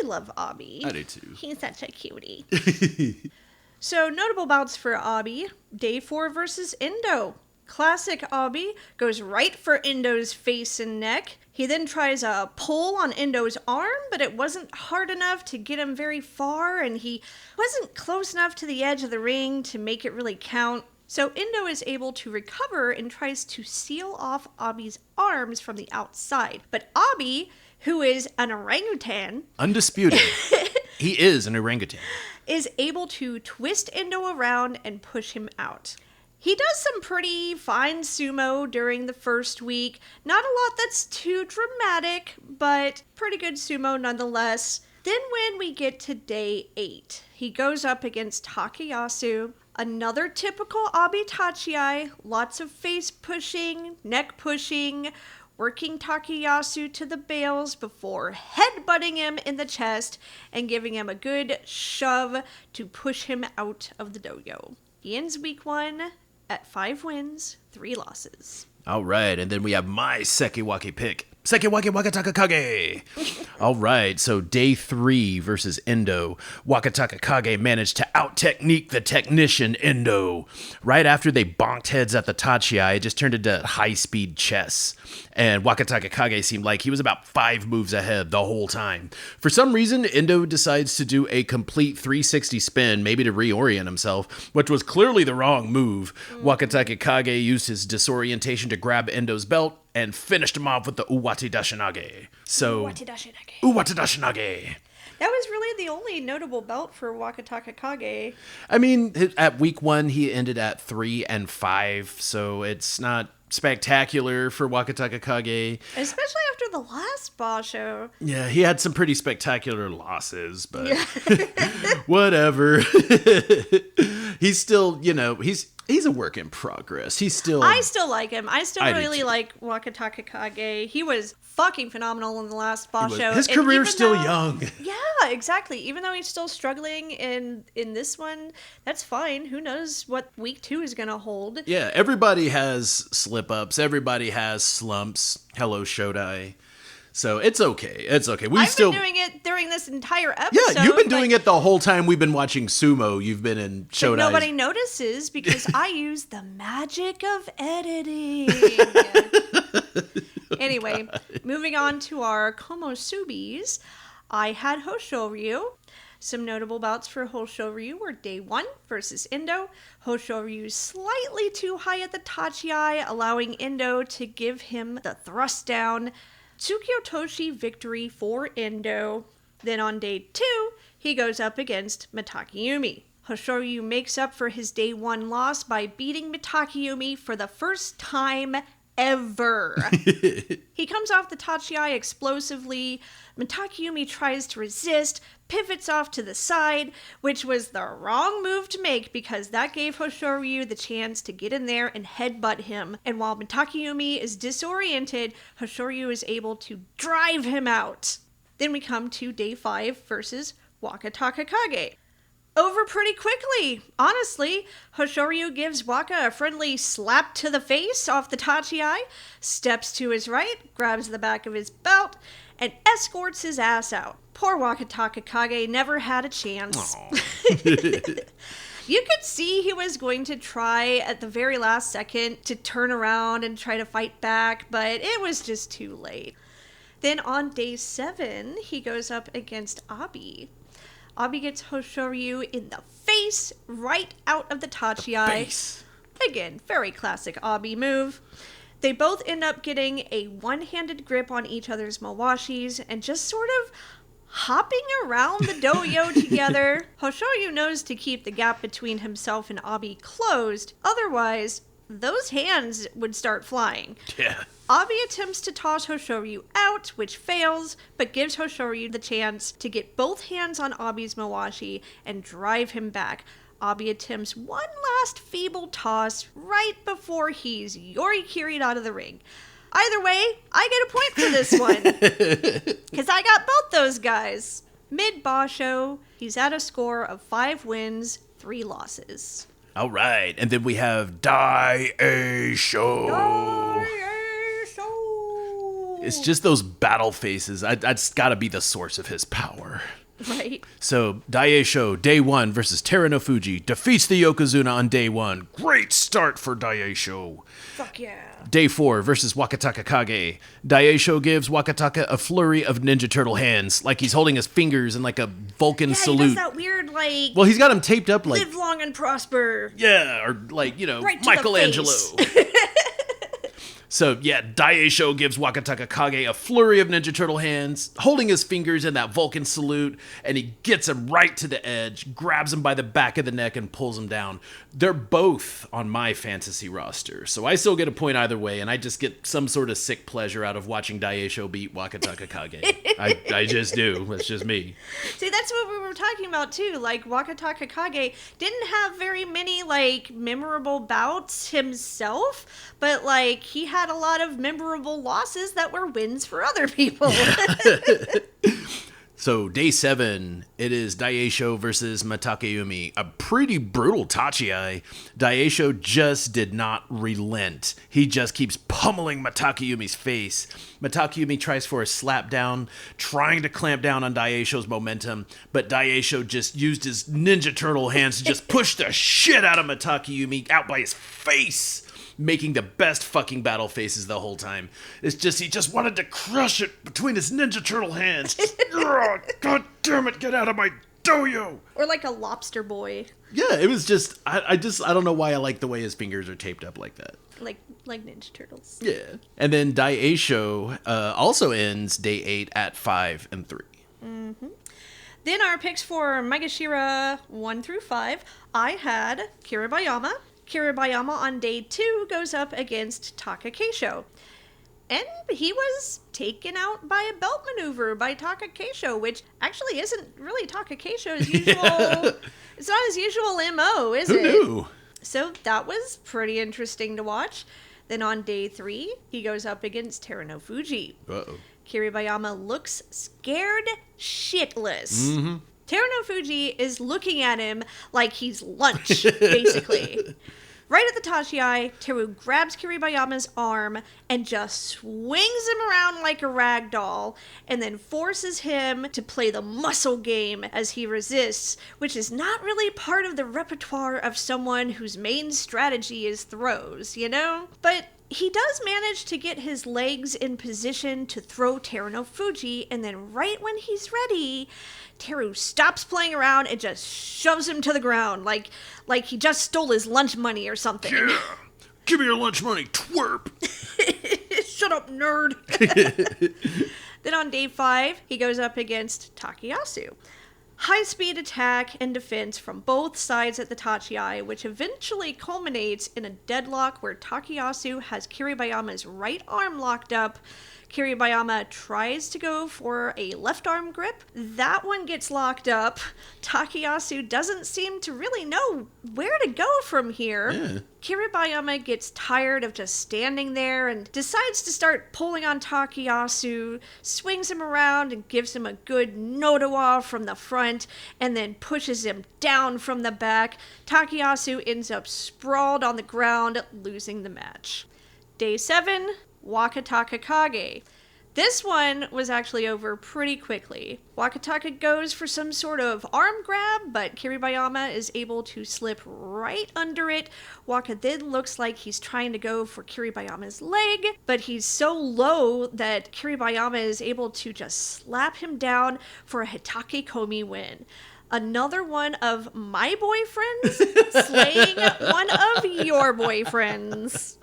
love Abi. I do too. He's such a cutie. So notable bouts for Abi. Day 4 versus Indo. Classic Abi goes right for Indo's face and neck. He then tries a pull on Indo's arm, but it wasn't hard enough to get him very far, and he wasn't close enough to the edge of the ring to make it really count. So Indo is able to recover and tries to seal off Abi's arms from the outside. But Abi, who is an orangutan... Undisputed. He is an orangutan. ...is able to twist Indo around and push him out. He does some pretty fine sumo during the first week. Not a lot that's too dramatic, but pretty good sumo nonetheless. Then when we get to day 8, he goes up against Takayasu. Another typical Abi Tachiai, lots of face pushing, neck pushing, working Takayasu to the bales before headbutting him in the chest and giving him a good shove to push him out of the dojo. He ends week 1 at 5 wins, 3 losses. All right, and then we have my Sekiwaki pick. Sekiwaki Wakataka Kage. All right, so day 3 versus Endo. Wakataka Kage managed to out-technique the technician Endo. Right after they bonked heads at the Tachiai, it just turned into high-speed chess. And Wakataka Kage seemed like he was about 5 moves ahead the whole time. For some reason, Endo decides to do a complete 360 spin, maybe to reorient himself, which was clearly the wrong move. Wakataka Kage used his disorientation to grab Endo's belt and finished him off with the Uwati Dashinage. Uwati Dashinage. That was really the only notable belt for Wakataka Kage. I mean, at week 1, he ended at 3 and 5, so it's not spectacular for Wakataka Kage. Especially after the last Basho. Yeah, he had some pretty spectacular losses, but whatever. He's still, he's a work in progress. He's still... I still like him. I still I do really too. like Wakataka Kage. He was fucking phenomenal in the last Basho. His And career's even still though- young. Yeah, exactly. Even though he's still struggling in this one, that's fine. Who knows what week 2 is going to hold. Yeah, everybody has slip-ups. Everybody has slumps. Hello, Shodai. So it's okay. It's okay. I've been doing it during this entire episode. Yeah, you've been doing it the whole time we've been watching sumo. You've been in But Shodai's. nobody notices because I use the magic of editing. Anyway, moving on to our Komosubis, I had Hoshoryu. Some notable bouts for Hoshoryu were day 1 versus Endo. Hoshoryu slightly too high at the Tachiai, allowing Endo to give him the thrust down. Tsukiotoshi victory for Endo. Then on day 2, he goes up against Mitakeumi. Hoshoryu makes up for his day 1 loss by beating Mitakeumi for the first time ever. He comes off the Tachiai explosively. Mitakeumi tries to resist, pivots off to the side, which was the wrong move to make because that gave Hoshoryu the chance to get in there and headbutt him. And while Mitakeumi is disoriented, Hoshoryu is able to drive him out. Then we come to day 5 versus Wakataka Kage. Over pretty quickly, honestly. Hoshoryu gives Waka a friendly slap to the face off the Tachiai, steps to his right, grabs the back of his belt, and escorts his ass out. Poor Wakataka Kage never had a chance. You could see he was going to try at the very last second to turn around and try to fight back, but it was just too late. Then on day 7, he goes up against Abi. Abi gets Hoshoryu in the face right out of the Tachiai. Again, very classic Abi move. They both end up getting a one-handed grip on each other's mawashis and just sort of hopping around the dojo together. Hoshoryu knows to keep the gap between himself and Abi closed, otherwise those hands would start flying. Yeah. Abi attempts to toss Hoshoryu out, which fails, but gives Hoshoryu the chance to get both hands on Abi's mawashi and drive him back. Abi attempts one last feeble toss right before he's yorikiri'd out of the ring. Either way, I get a point for this one, because I got both those guys. Mid-Basho, he's at a score of 5 wins, 3 losses. All right, and then we have Daisho. It's just those battle faces. That's got to be the source of his power. Right. So, Daisho, day 1 versus Terunofuji, defeats the Yokozuna on day 1. Great start for Daisho. Fuck yeah. Day 4 versus Wakataka Kage. Daisho gives Wakataka a flurry of Ninja Turtle hands, like he's holding his fingers in like a Vulcan Yeah, salute. he does that weird, like, Well, he's got him taped up like... live long and prosper. Yeah, or like, Right to the Michelangelo. face. So, yeah, Daieisho gives Wakataka Kage a flurry of Ninja Turtle hands, holding his fingers in that Vulcan salute, and he gets him right to the edge, grabs him by the back of the neck, and pulls him down. They're both on my fantasy roster, so I still get a point either way, and I just get some sort of sick pleasure out of watching Daieisho beat Wakataka Kage. I just do. That's just me. See, that's what we were talking about, too. Like, Wakataka Kage didn't have very many, like, memorable bouts himself, but, like, he had a lot of memorable losses that were wins for other people. So, day 7, it is Daieisho versus Matakeumi. A pretty brutal tachi. Daieisho just did not relent. He just keeps pummeling Matakeumi's face. Matakeumi tries for a slap down, trying to clamp down on Daieisho's momentum, but Daieisho just used his Ninja Turtle hands to just push the shit out of Matakeumi out by his face, making the best fucking battle faces the whole time. It's just, he just wanted to crush it between his Ninja Turtle hands. God damn it, get out of my dojo! Or like a lobster boy. Yeah, it was just, I don't know why I like the way his fingers are taped up like that. Like Ninja Turtles. Yeah. And then Daieisho also ends day 8 at 5 and 3. Mm-hmm. Then our picks for Maegashira 1 through 5, I had Kiribayama. Kiribayama on day 2 goes up against Takakeisho. And he was taken out by a belt maneuver by Takakeisho, which actually isn't really Takakeisho's usual... It's not his usual MO, is it? Who knew? So that was pretty interesting to watch. Then on day 3, he goes up against Terano Fuji. Uh-oh. Kiribayama looks scared shitless. Mm-hmm. Terano Fuji is looking at him like he's lunch, basically. Right at the tachi, Teru grabs Kiribayama's arm and just swings him around like a rag doll, and then forces him to play the muscle game as he resists, which is not really part of the repertoire of someone whose main strategy is throws, you know? But he does manage to get his legs in position to throw Terano Fuji, and then right when he's ready, Teru stops playing around and just shoves him to the ground, like he just stole his lunch money or something. Yeah. Give me your lunch money, twerp. Shut up, nerd. Then on day 5, he goes up against Takayasu. High-speed attack and defense from both sides at the tachi, which eventually culminates in a deadlock where Takayasu has Kiribayama's right arm locked up. Kiribayama tries to go for a left arm grip. That one gets locked up. Takayasu doesn't seem to really know where to go from here. Yeah. Kiribayama gets tired of just standing there and decides to start pulling on Takayasu, swings him around and gives him a good no-to-wa from the front, and then pushes him down from the back. Takayasu ends up sprawled on the ground, losing the match. Day 7, Wakataka Kage. This one was actually over pretty quickly. Wakataka goes for some sort of arm grab, but Kiribayama is able to slip right under it. Waka then looks like he's trying to go for Kiribayama's leg, but he's so low that Kiribayama is able to just slap him down for a Hitake Komi win. Another one of my boyfriends slaying one of your boyfriends.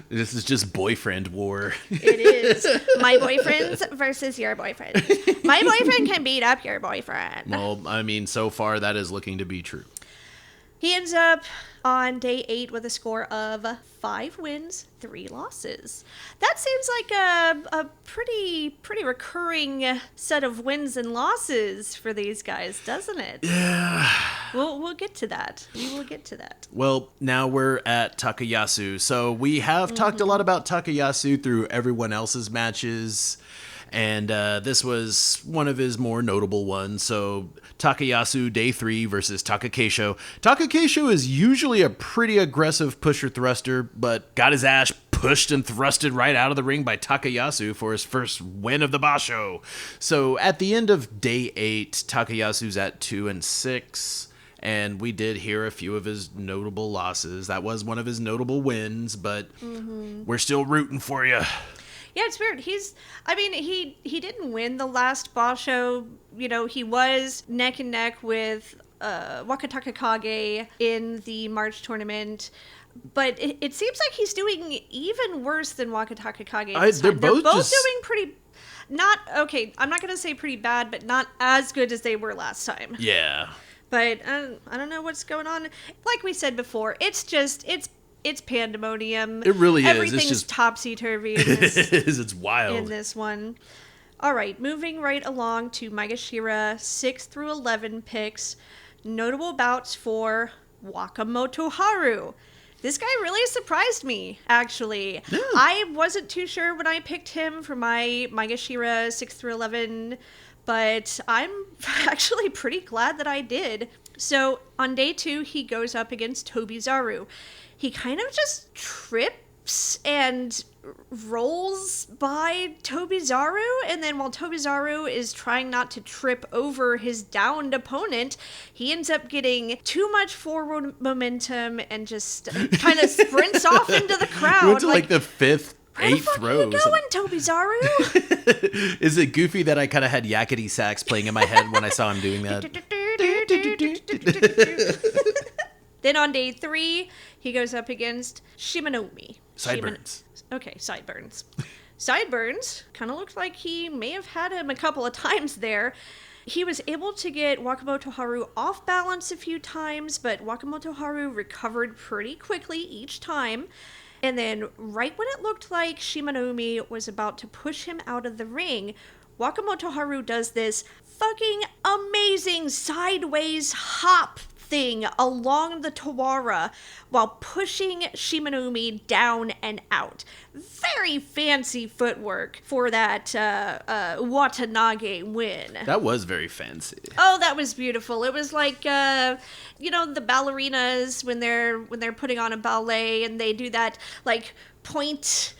This is just boyfriend war. It is. My boyfriends versus your boyfriend. My boyfriend can beat up your boyfriend. Well, I mean, so far that is looking to be true. He ends up on day 8 with a score of 5 wins, 3 losses. That seems like a pretty recurring set of wins and losses for these guys, doesn't it? Yeah. We'll get to that. We will get to that. Well, now we're at Takayasu. So we have talked a lot about Takayasu through everyone else's matches. And this was one of his more notable ones. So Takayasu, day 3 versus Takakeisho. Takakeisho is usually a pretty aggressive pusher thruster, but got his ass pushed and thrusted right out of the ring by Takayasu for his first win of the Basho. So at the end of day 8, Takayasu's at 2 and 6. And we did hear a few of his notable losses. That was one of his notable wins, but we're still rooting for you. Yeah, it's weird. He didn't win the last Basho. You know, he was neck and neck with Wakataka Kage in the March tournament. But it seems like he's doing even worse than Wakataka Kage this They're time. both doing pretty... I'm not going to say pretty bad, but not as good as they were last time. Yeah. But I don't know what's going on. Like we said before, it's pandemonium. It really is. Everything's It's just topsy-turvy in it this, is. It's wild. in this one. All right, moving right along to Maegashira 6 through 11 picks. Notable bouts for Wakamoto Haru. This guy really surprised me, actually. Yeah. I wasn't too sure when I picked him for my Maegashira 6 through 11, but I'm actually pretty glad that I did. So on day 2, he goes up against Tobizaru. He kind of just trips and rolls by Tobizaru, and then while Tobizaru is trying not to trip over his downed opponent, he ends up getting too much forward momentum and just kind of sprints off into the crowd. He went to like the 5th, 8th row. Where the fuck are you going, Tobizaru? Is it goofy that I kind of had yakety sax playing in my head when I saw him doing that? Then on day 3, he goes up against Shimanoumi. Sideburns. Okay, sideburns. Sideburns kind of looked like he may have had him a couple of times there. He was able to get Wakamoto Haru off balance a few times, but Wakamoto Haru recovered pretty quickly each time. And then right when it looked like Shimanoumi was about to push him out of the ring, Wakamoto Haru does this fucking amazing sideways hop thing along the Tawara while pushing Shimanoumi down and out. Very fancy footwork for that Watanage win. That was very fancy. Oh, that was beautiful. It was like, the ballerinas when they're putting on a ballet and they do that, like, pointy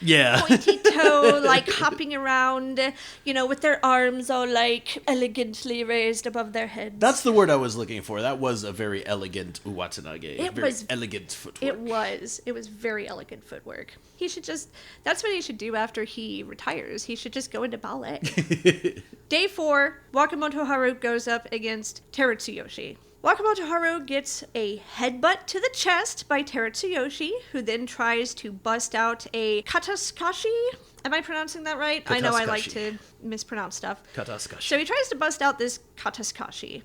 toe, like hopping around, with their arms all like elegantly raised above their heads. That's the word I was looking for. That was a very elegant Uwatanage. Very elegant footwork. It was very elegant footwork. That's what he should do after he retires. He should just go into ballet. Day 4, Wakamoto Haru goes up against Terutsuyoshi. Wakamoto Haru gets a headbutt to the chest by Terutsuyoshi, who then tries to bust out a kataskashi. Am I pronouncing that right? I know I like to mispronounce stuff. Kataskashi. So he tries to bust out this kataskashi,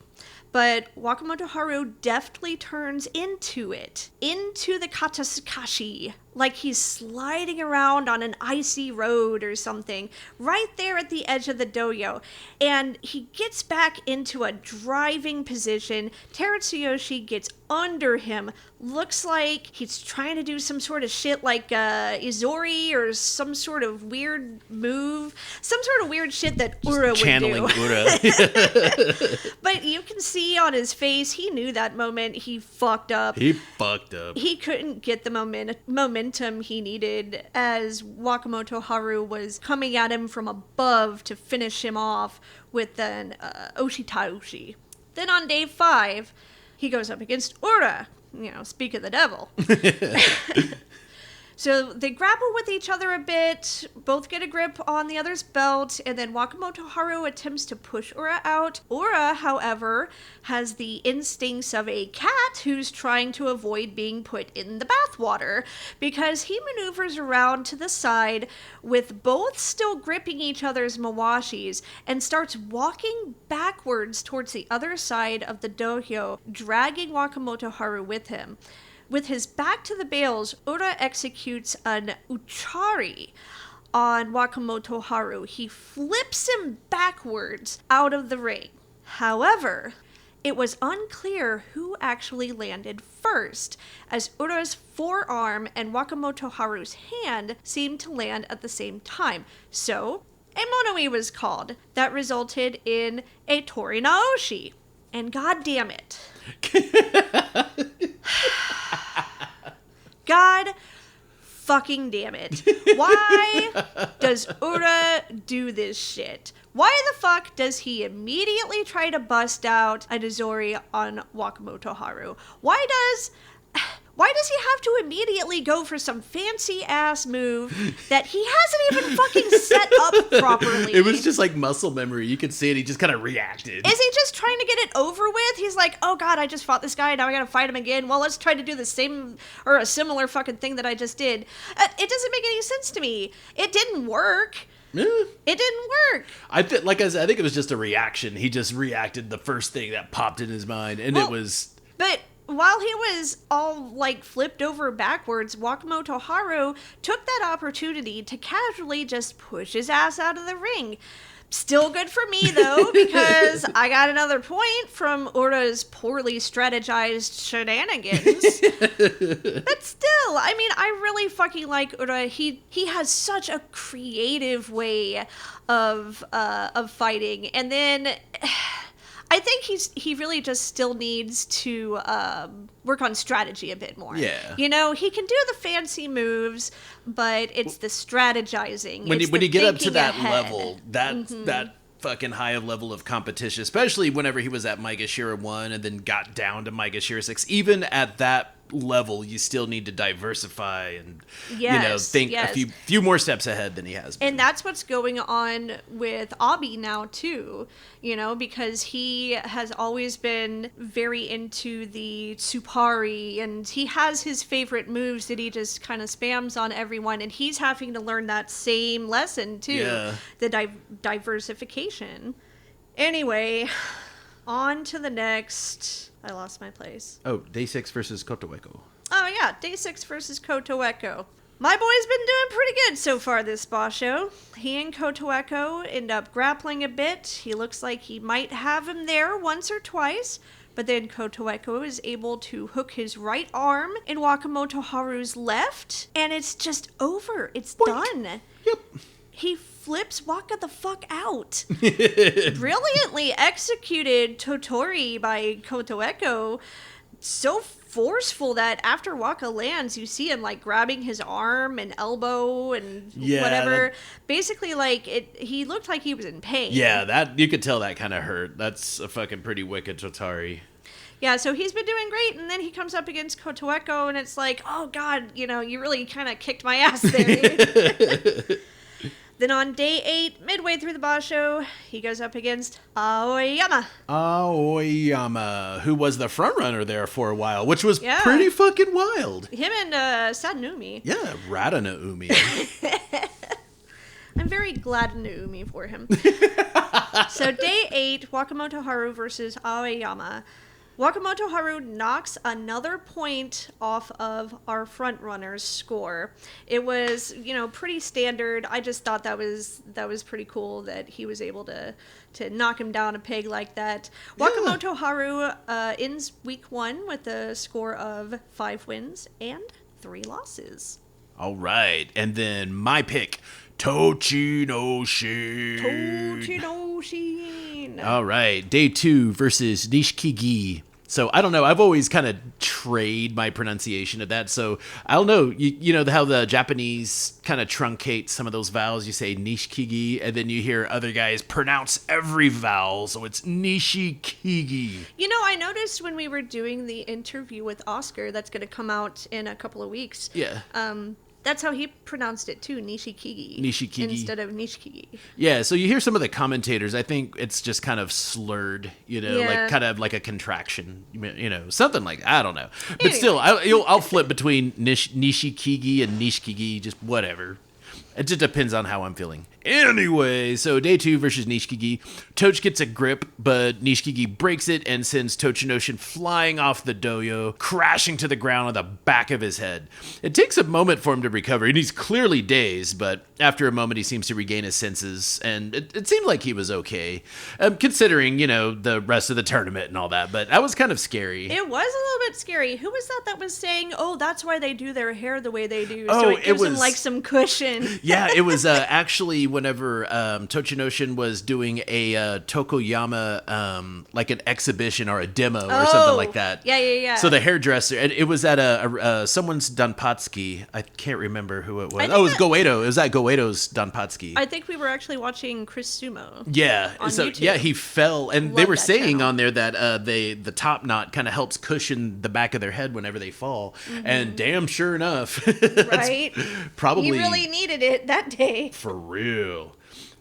but Wakamoto Haru deftly turns into the kataskashi, like he's sliding around on an icy road or something, right there at the edge of the dojo. And he gets back into a driving position. Terutsuyoshi gets under him. Looks like he's trying to do some sort of shit like Izori or some sort of weird move. Some sort of weird shit that Ura would do. Channeling Ura. But you can see on his face, he knew that moment. He fucked up. He couldn't get the momentum he needed as Wakamoto Haru was coming at him from above to finish him off with an Oshitaushi. Then on day 5, he goes up against Ura. Speak of the devil. So they grapple with each other a bit, both get a grip on the other's belt, and then Wakamoto Haru attempts to push Ura out. Ura, however, has the instincts of a cat who's trying to avoid being put in the bathwater, because he maneuvers around to the side with both still gripping each other's mawashis and starts walking backwards towards the other side of the dojo, dragging Wakamoto Haru with him. With his back to the bales, Ura executes an uchari on Wakamoto Haru. He flips him backwards out of the ring. However, it was unclear who actually landed first, as Ura's forearm and Wakamoto Haru's hand seemed to land at the same time. So, a mono-ii was called. That resulted in a Tori Naoshi. And god damn it. God fucking damn it. Why does Ura do this shit? Why the fuck does he immediately try to bust out a Dozori on Wakamoto Haru? Why Why does he have to immediately go for some fancy ass move that he hasn't even fucking set up properly? It was just like muscle memory. You could see it. He just kind of reacted. Is he just trying to get it over with? He's like, oh god, I just fought this guy. Now I gotta fight him again. Well, let's try to do the same or a similar fucking thing that I just did. It doesn't make any sense to me. It didn't work. Yeah. It didn't work. Like I said, I think it was just a reaction. He just reacted the first thing that popped in his mind, and it was. But while he was all like flipped over backwards, Wakamoto Haru took that opportunity to casually just push his ass out of the ring. Still good for me though, because I got another point from Ura's poorly strategized shenanigans. But still, I mean, I really fucking like Ura. He has such a creative way of fighting, and then I think he really just still needs to work on strategy a bit more. Yeah. You know, he can do the fancy moves, but it's the strategizing. When you get up to that ahead. level, that fucking high level of competition, especially whenever he was at Maegashira 1 and then got down to Maegashira 6, even at that level, you still need to diversify and think a few more steps ahead than he has been. And that's what's going on with Abi now too, because he has always been very into the Tsupari, and he has his favorite moves that he just kind of spams on everyone, and he's having to learn that same lesson too, the diversification. Anyway, on to the next. I lost my place. Oh, Day 6 versus Kotoweko. Oh, yeah. Day 6 versus Kotoweko. My boy's been doing pretty good so far this Basho. He and Kotoweko end up grappling a bit. He looks like he might have him there once or twice, but then Kotoweko is able to hook his right arm in Wakamoto Haru's left, and it's just over. It's Boink. Done. Yep. He flips Waka the fuck out. Brilliantly executed Totori by Kotoweko. So forceful that after Waka lands, you see him like grabbing his arm and elbow and whatever. Basically, he looked like he was in pain. Yeah, that you could tell that kind of hurt. That's a fucking pretty wicked Totari. Yeah, so he's been doing great, and then he comes up against Kotoweko, and it's like, oh god, you really kind of kicked my ass there. Then on day 8, midway through the Basho, he goes up against Aoyama. Aoyama, who was the front runner there for a while, which was pretty fucking wild. Him and Sadanoumi. Yeah, Radanaumi. I'm very glad Naumi for him. So day 8, Wakamoto Haru versus Aoyama. Wakamoto Haru knocks another point off of our front runner's score. It was, pretty standard. I just thought that was pretty cool that he was able to knock him down a peg like that. Yeah. Wakamoto Haru ends week 1 with a score of 5 wins and 3 losses. All right, and then my pick, Tochinoshin. All right, day 2 versus Nishikigi. So I don't know. I've always kind of trade my pronunciation of that. So I don't know. You know how the Japanese kind of truncate some of those vowels. You say Nishikigi, and then you hear other guys pronounce every vowel. So it's Nishikigi. I noticed when we were doing the interview with Oscar, that's going to come out in a couple of weeks. Yeah. That's how he pronounced it too, Nishikigi. Nishikigi. Instead of Nishikigi. Yeah, so you hear some of the commentators, I think it's just kind of slurred, like kind of like a contraction, something like, I don't know. But anyway. Still, I'll flip between Nishikigi and Nishikigi, just whatever. It just depends on how I'm feeling. Anyway, so day 2 versus Nishikigi. Toch gets a grip, but Nishikigi breaks it and sends Tochinoshin flying off the doyo, crashing to the ground on the back of his head. It takes a moment for him to recover, and he's clearly dazed, but after a moment he seems to regain his senses, and it seemed like he was okay, considering, the rest of the tournament and all that, but that was kind of scary. It was a little bit scary. Who was that was saying, oh, that's why they do their hair the way they do, Oh, so it gives was them, some cushion. happen? Yeah, it was actually whenever Tochinoshin was doing a Tokoyama, like an exhibition or a demo or something like that. Yeah. So the hairdresser, and it was at someone's Danpatsuki. I can't remember who it was. think Oh, it was Goedo. It was at Goedo's Danpatsuki. I think we were actually watching Chris Sumo. Yeah. On So YouTube. yeah, he fell, and they Love were that saying channel. on there that the top knot kind of helps cushion the back of their head whenever they fall. And damn sure enough, Right? probably He really needed it that day. for real.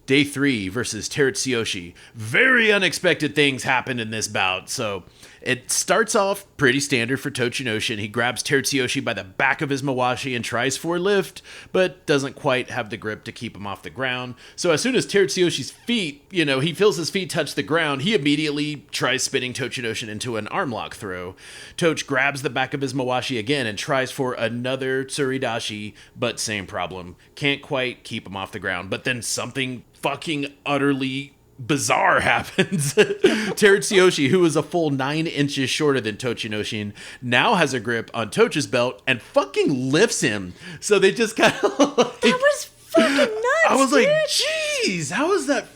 Day 3 versus Terutsuyoshi. Very unexpected things happened in this bout. So it starts off pretty standard for Tochinoshin. He grabs Terutsuyoshi by the back of his mawashi and tries for a lift, but doesn't quite have the grip to keep him off the ground. So as soon as Terutsuyoshi's feet, he feels his feet touch the ground, he immediately tries spinning Tochinoshin into an arm lock throw. Toch grabs the back of his mawashi again and tries for another tsuridashi, but same problem. Can't quite keep him off the ground, but then something fucking utterly bizarre happens. Terutsuyoshi, who is a full 9 inches shorter than Tochinoshin, now has a grip on Toch's belt and fucking lifts him. So they just kind of That was fucking nuts, I was dude. like, jeez, how is that?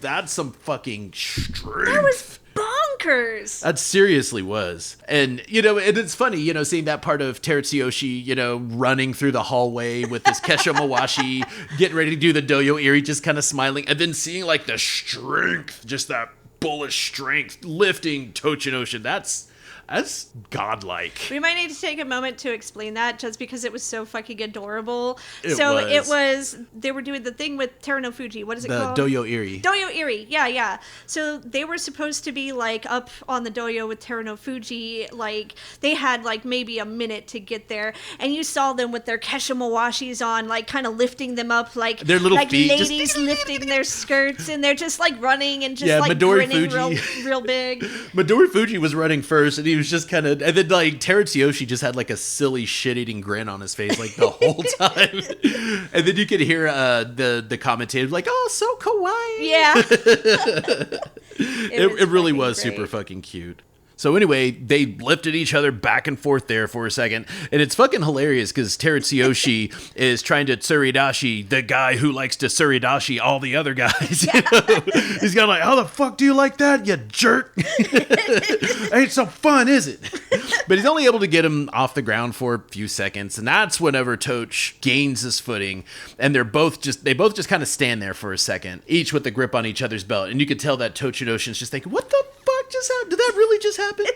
That's some fucking strength. That was bonkers. That seriously was. And, and it's funny, seeing that part of Terutsuyoshi, running through the hallway with this Kesho Mawashi, getting ready to do the Doyo Iri, just kind of smiling, and then seeing, like, the strength, just that bullish strength, lifting Tochinoshin. That's godlike. We might need to take a moment to explain that just because it was so fucking adorable. It They were doing the thing with Terano Fuji. What is it The called? Doyo Iri. Doyo Iri, yeah. So they were supposed to be like up on the doyo with Terano Fuji. Like they had like maybe a minute to get there, and you saw them with their Kesha Mawashis on, like kind of lifting them up, like Their little like feet just- ladies lifting their skirts, and they're just like running and just Yeah, like Midori grinning Fuji. real big. Midori Fuji was running first, and he was just kind of, and then like Terutsuyoshi just had like a silly shit-eating grin on his face like the whole time, and then you could hear the commentators like, "Oh, so kawaii." Yeah, It really fucking was great. super fucking cute. So anyway, they lifted each other back and forth there for a second, and it's fucking hilarious because Terutsuyoshi is trying to tsuridashi the guy who likes to tsuridashi all the other guys. He's got like, "How the fuck do you like that, you jerk?" Ain't so fun, is it? But he's only able to get him off the ground for a few seconds, and that's whenever Toch gains his footing, and they both just kind of stand there for a second, each with the grip on each other's belt, and you could tell that Tochinoshin's just thinking, "What the fuck just happened? Did that really just happen?"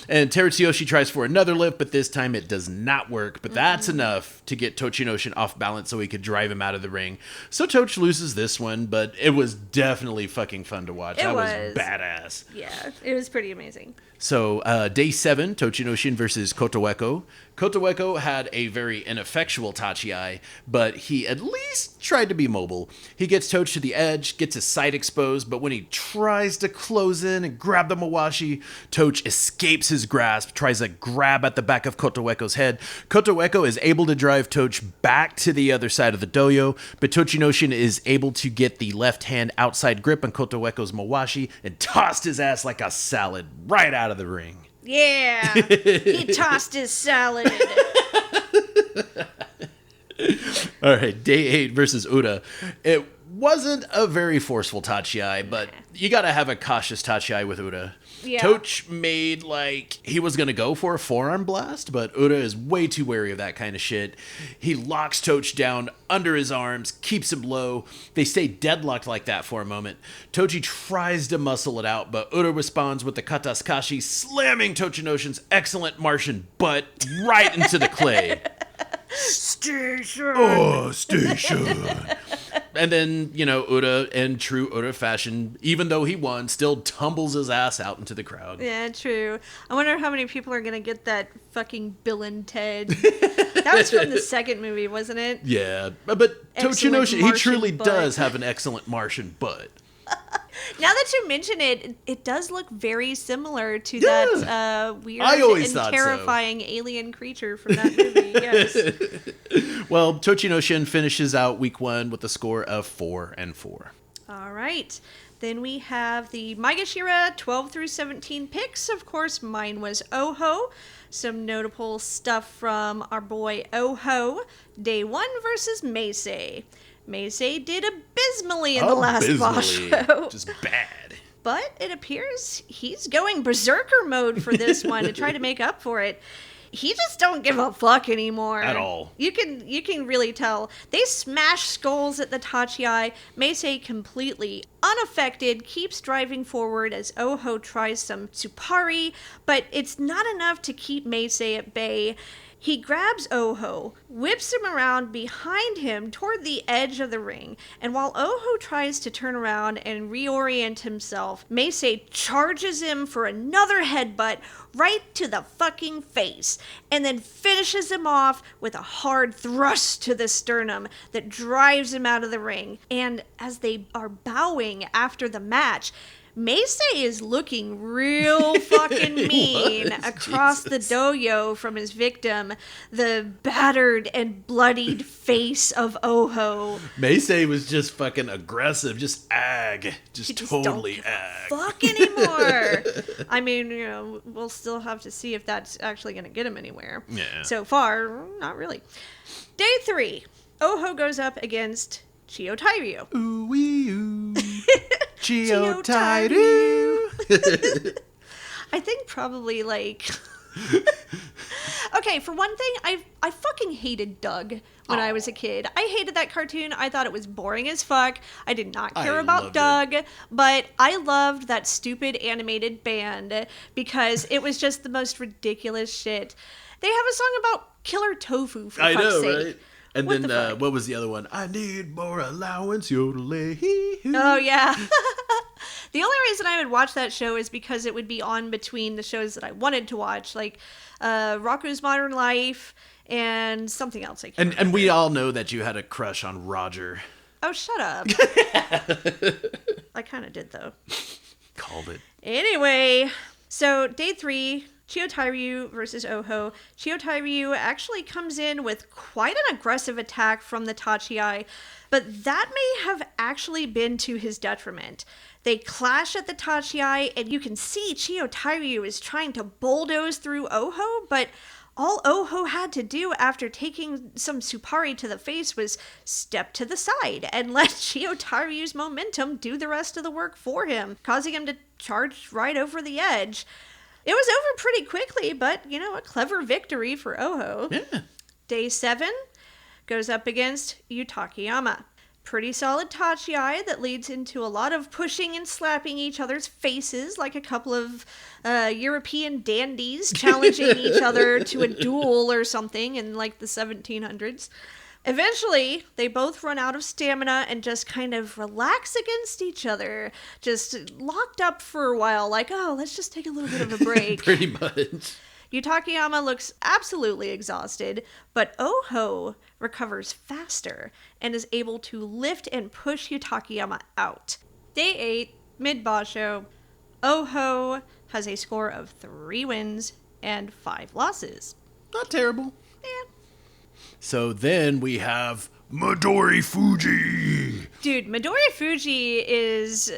And Terutsuyoshi tries for another lift, but this time it does not work. But that's enough to get Tochinoshin off balance so he could drive him out of the ring. So Toch loses this one, but it was definitely fucking fun to watch. That was badass. Yeah, it was pretty amazing. So, day 7, Tochinoshin versus Kotoweko. Kotoweko had a very ineffectual Tachi-ai, but he at least tried to be mobile. He gets Toch to the edge, gets his sight exposed, but when he tries to close in and grab the Mawashi, Toch escapes his grasp, tries to grab at the back of Kotoweko's head. Kotoweko is able to drive Toch back to the other side of the doyo, but Tochinoshin is able to get the left hand outside grip on Kotoweko's Mawashi and tossed his ass like a salad right out of the ring. Yeah, he tossed his salad. All right, day 8 versus Uda. It wasn't a very forceful Tachi-ai, but you gotta have a cautious Tachi-ai with Uda. Yeah. Toch made like he was gonna go for a forearm blast, but Uda is way too wary of that kind of shit. He locks Toch down under his arms, keeps him low. They stay deadlocked like that for a moment. Tochi tries to muscle it out, but Uda responds with the Kataskashi, slamming Tochinoshin's excellent Martian butt right into the clay. Station. Oh, station. And then, Uda, in true Uda fashion, even though he won, still tumbles his ass out into the crowd. Yeah, true. I wonder how many people are gonna get that fucking Bill and Ted. That was from the second movie, wasn't it? Yeah, but Excellent Tochinoshin, he Martian truly butt. does have an excellent Martian butt. Now that you mention it, it does look very similar to Yeah. that weird I always and thought so. terrifying alien creature from that movie. Yes. Well, Tochinoshin finishes out week 1 with a score of 4-4. All right. Then we have the Maegashira 12 through 17 picks. Of course, mine was Oho. Some notable stuff from our boy Oho. Day 1 versus Meisei. Meisei did abysmally in the last Basho. Just bad. But it appears he's going berserker mode for this one to try to make up for it. He just don't give a fuck anymore. At all. You can really tell. They smash skulls at the Tachiai. Meisei completely unaffected, keeps driving forward as Oho tries some Tsupari, but it's not enough to keep Meisei at bay. He grabs Oho, whips him around behind him toward the edge of the ring, and while Oho tries to turn around and reorient himself, Meisei charges him for another headbutt right to the fucking face, and then finishes him off with a hard thrust to the sternum that drives him out of the ring. And as they are bowing after the match, Meisei is looking real fucking mean across the doyo from his victim, the battered and bloodied face of Oho. Meisei was just fucking aggressive, just Just totally don't ag. fuck anymore. I mean, we'll still have to see if that's actually going to get him anywhere. Yeah. So far, not really. Day 3, Oho goes up against Chiyotairyu. Ooh wee ooh. Chiyotairyu. I think probably like... Okay, for one thing, I fucking hated Doug when I was a kid. I hated that cartoon. I thought it was boring as fuck. I did not care about Doug, but I loved that stupid animated band because it was just the most ridiculous shit. They have a song about killer tofu, for fuck's sake. Right? And What then, the fuck? what was the other one? I need more allowance, yodelay. Oh, yeah. The only reason I would watch that show is because it would be on between the shows that I wanted to watch, like Rocko's Modern Life and something else. I can't And we all know that you had a crush on Roger. Oh, shut up. I kind of did, though. Called it. Anyway, so day 3, Chiyotairyu versus Oho. Chiyotairyu actually comes in with quite an aggressive attack from the Tachiai, but that may have actually been to his detriment. They clash at the Tachiai, and you can see Chiyotairyu is trying to bulldoze through Oho, but all Oho had to do after taking some Tsupari to the face was step to the side and let Chiyotairyu's momentum do the rest of the work for him, causing him to charge right over the edge. It was over pretty quickly, but, a clever victory for Oho. Yeah. Day 7 goes up against Yutakiyama. Pretty solid Tachiai that leads into a lot of pushing and slapping each other's faces like a couple of European dandies challenging each other to a duel or something in like the 1700s. Eventually, they both run out of stamina and just kind of relax against each other, just locked up for a while, like, oh, let's just take a little bit of a break. Pretty much. Yutakiyama looks absolutely exhausted, but Oho recovers faster and is able to lift and push Yutakiyama out. Day 8, mid-basho. Oho has a score of 3 wins and 5 losses. Not terrible. Yeah. So then we have Midori Fuji. Dude, Midori Fuji is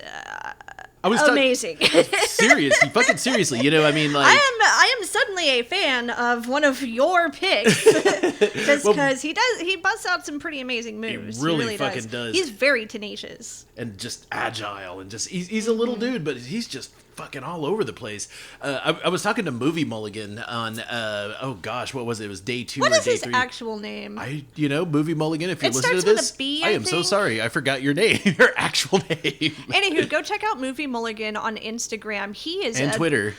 I was amazing. Seriously, fucking seriously. I am suddenly a fan of one of your picks, just because he busts out some pretty amazing moves. He really fucking does. He's very tenacious and just agile and just he's a little dude, but he's just fucking all over the place. I was talking to Movie Mulligan on oh gosh, what was it? It was day 2 What or is day his 3. actual name? Movie Mulligan. If you're It listening to starts with this, a B, I I am so think. sorry. I forgot your name, your actual name. Anywho, go check out Movie Mulligan on Instagram. He is And Twitter.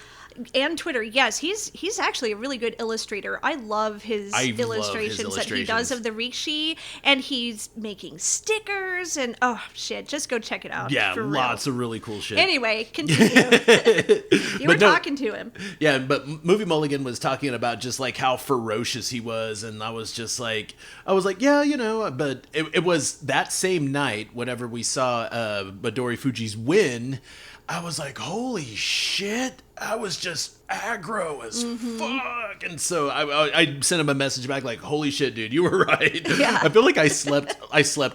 And Twitter, yes, he's actually a really good illustrator. I love his illustrations that he does of the rikishi, and he's making stickers and oh shit, just go check it out. Yeah, for lots real. of really cool shit. Anyway, continue. You were talking to him. Yeah, but Movie Mulligan was talking about just like how ferocious he was, and I was like, yeah, but it was that same night whenever we saw Midori Fuji's win, I was like, holy shit. I was just aggro as fuck. And so I sent him a message back like, holy shit, dude, you were right. Yeah. I feel like I slept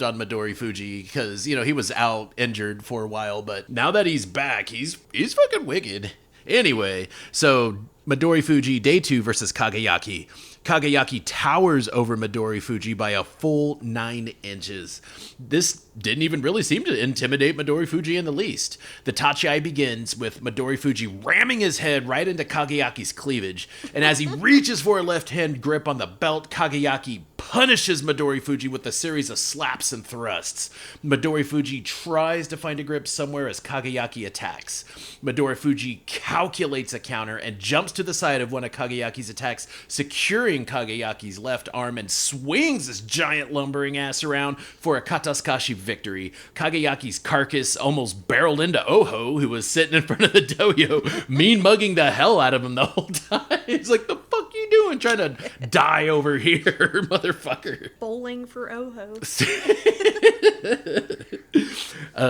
on Midori Fuji because, he was out injured for a while, but now that he's back, he's fucking wicked. Anyway, so Midori Fuji, day 2 versus Kagayaki. Kagayaki towers over Midori Fuji by a full 9 inches. This didn't even really seem to intimidate Midori Fuji in the least. The Tachiai begins with Midori Fuji ramming his head right into Kagayaki's cleavage, and as he reaches for a left-hand grip on the belt, Kagayaki punishes Midori Fuji with a series of slaps and thrusts. Midori Fuji tries to find a grip somewhere as Kagayaki attacks. Midori Fuji calculates a counter and jumps to the side of one of Kagayaki's attacks, securing Kagayaki's left arm, and swings his giant lumbering ass around for a Kataskashi victory. Kagayaki's carcass almost barreled into Oho, who was sitting in front of the dojo, mean mugging the hell out of him the whole time. He's like, the fuck you doing trying to die over here, motherfucker? Bowling for Oho.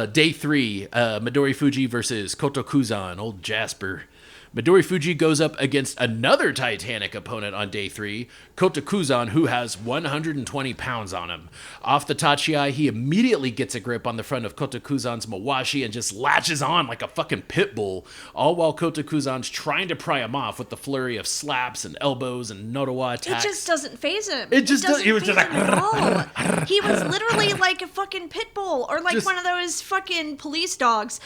Day 3, Midori Fuji versus Kotokuzan, old Jasper. Midori Fuji goes up against another Titanic opponent on day 3, Kotokuzan, who has 120 pounds on him. Off the Tachiai, he immediately gets a grip on the front of Kotokuzan's mawashi and just latches on like a fucking pit bull, all while Kotokuzan's trying to pry him off with the flurry of slaps and elbows and Nodowa attacks. It just doesn't faze him. It just doesn't. He was just like, at all. He was literally like a fucking pit bull, or like one of those fucking police dogs.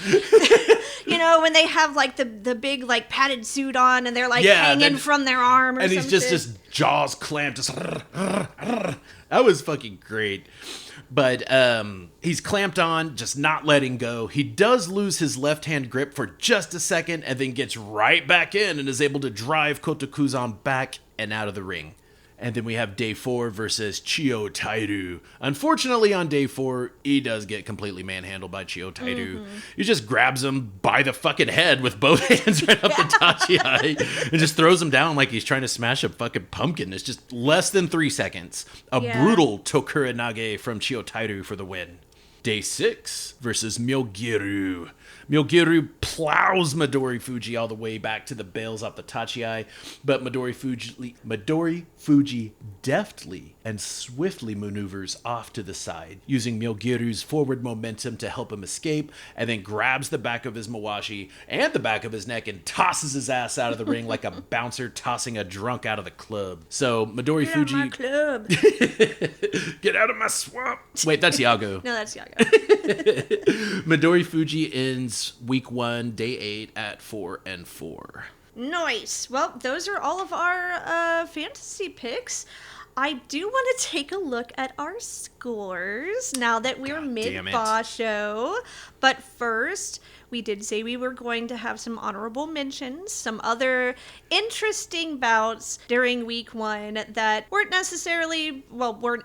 When they have like the big like padded suit on and they're like hanging from their arm or something. And he's just his jaws clamped. Just that was fucking great. But he's clamped on, just not letting go. He does lose his left-hand grip for just a second and then gets right back in and is able to drive Kotokuzan back and out of the ring. And then we have day 4 versus Chiyo Tairu. Unfortunately, on day 4, he does get completely manhandled by Chiyo Tairu. He just grabs him by the fucking head with both hands right up the Tachiai and just throws him down like he's trying to smash a fucking pumpkin. It's just less than 3 seconds. A brutal Tokura Nage from Chiyo Tairu for the win. Day 6 versus Myogiru. Myogiru plows Midori Fuji all the way back to the bales off the Tachiai, but Midori Fuji deftly and swiftly maneuvers off to the side, using Myogiru's forward momentum to help him escape, and then grabs the back of his mawashi and the back of his neck and tosses his ass out of the ring like a bouncer tossing a drunk out of the club. So Midori Fuji... Get out of my club. Get out of my swamp. Wait, that's Yago. No, that's Yago. Midori Fuji ends week 1, day 8 at 4-4. Nice. Well, those are all of our fantasy picks. I do want to take a look at our scores now that we're mid-Basho. But first, we did say we were going to have some honorable mentions, some other interesting bouts during week 1 that weren't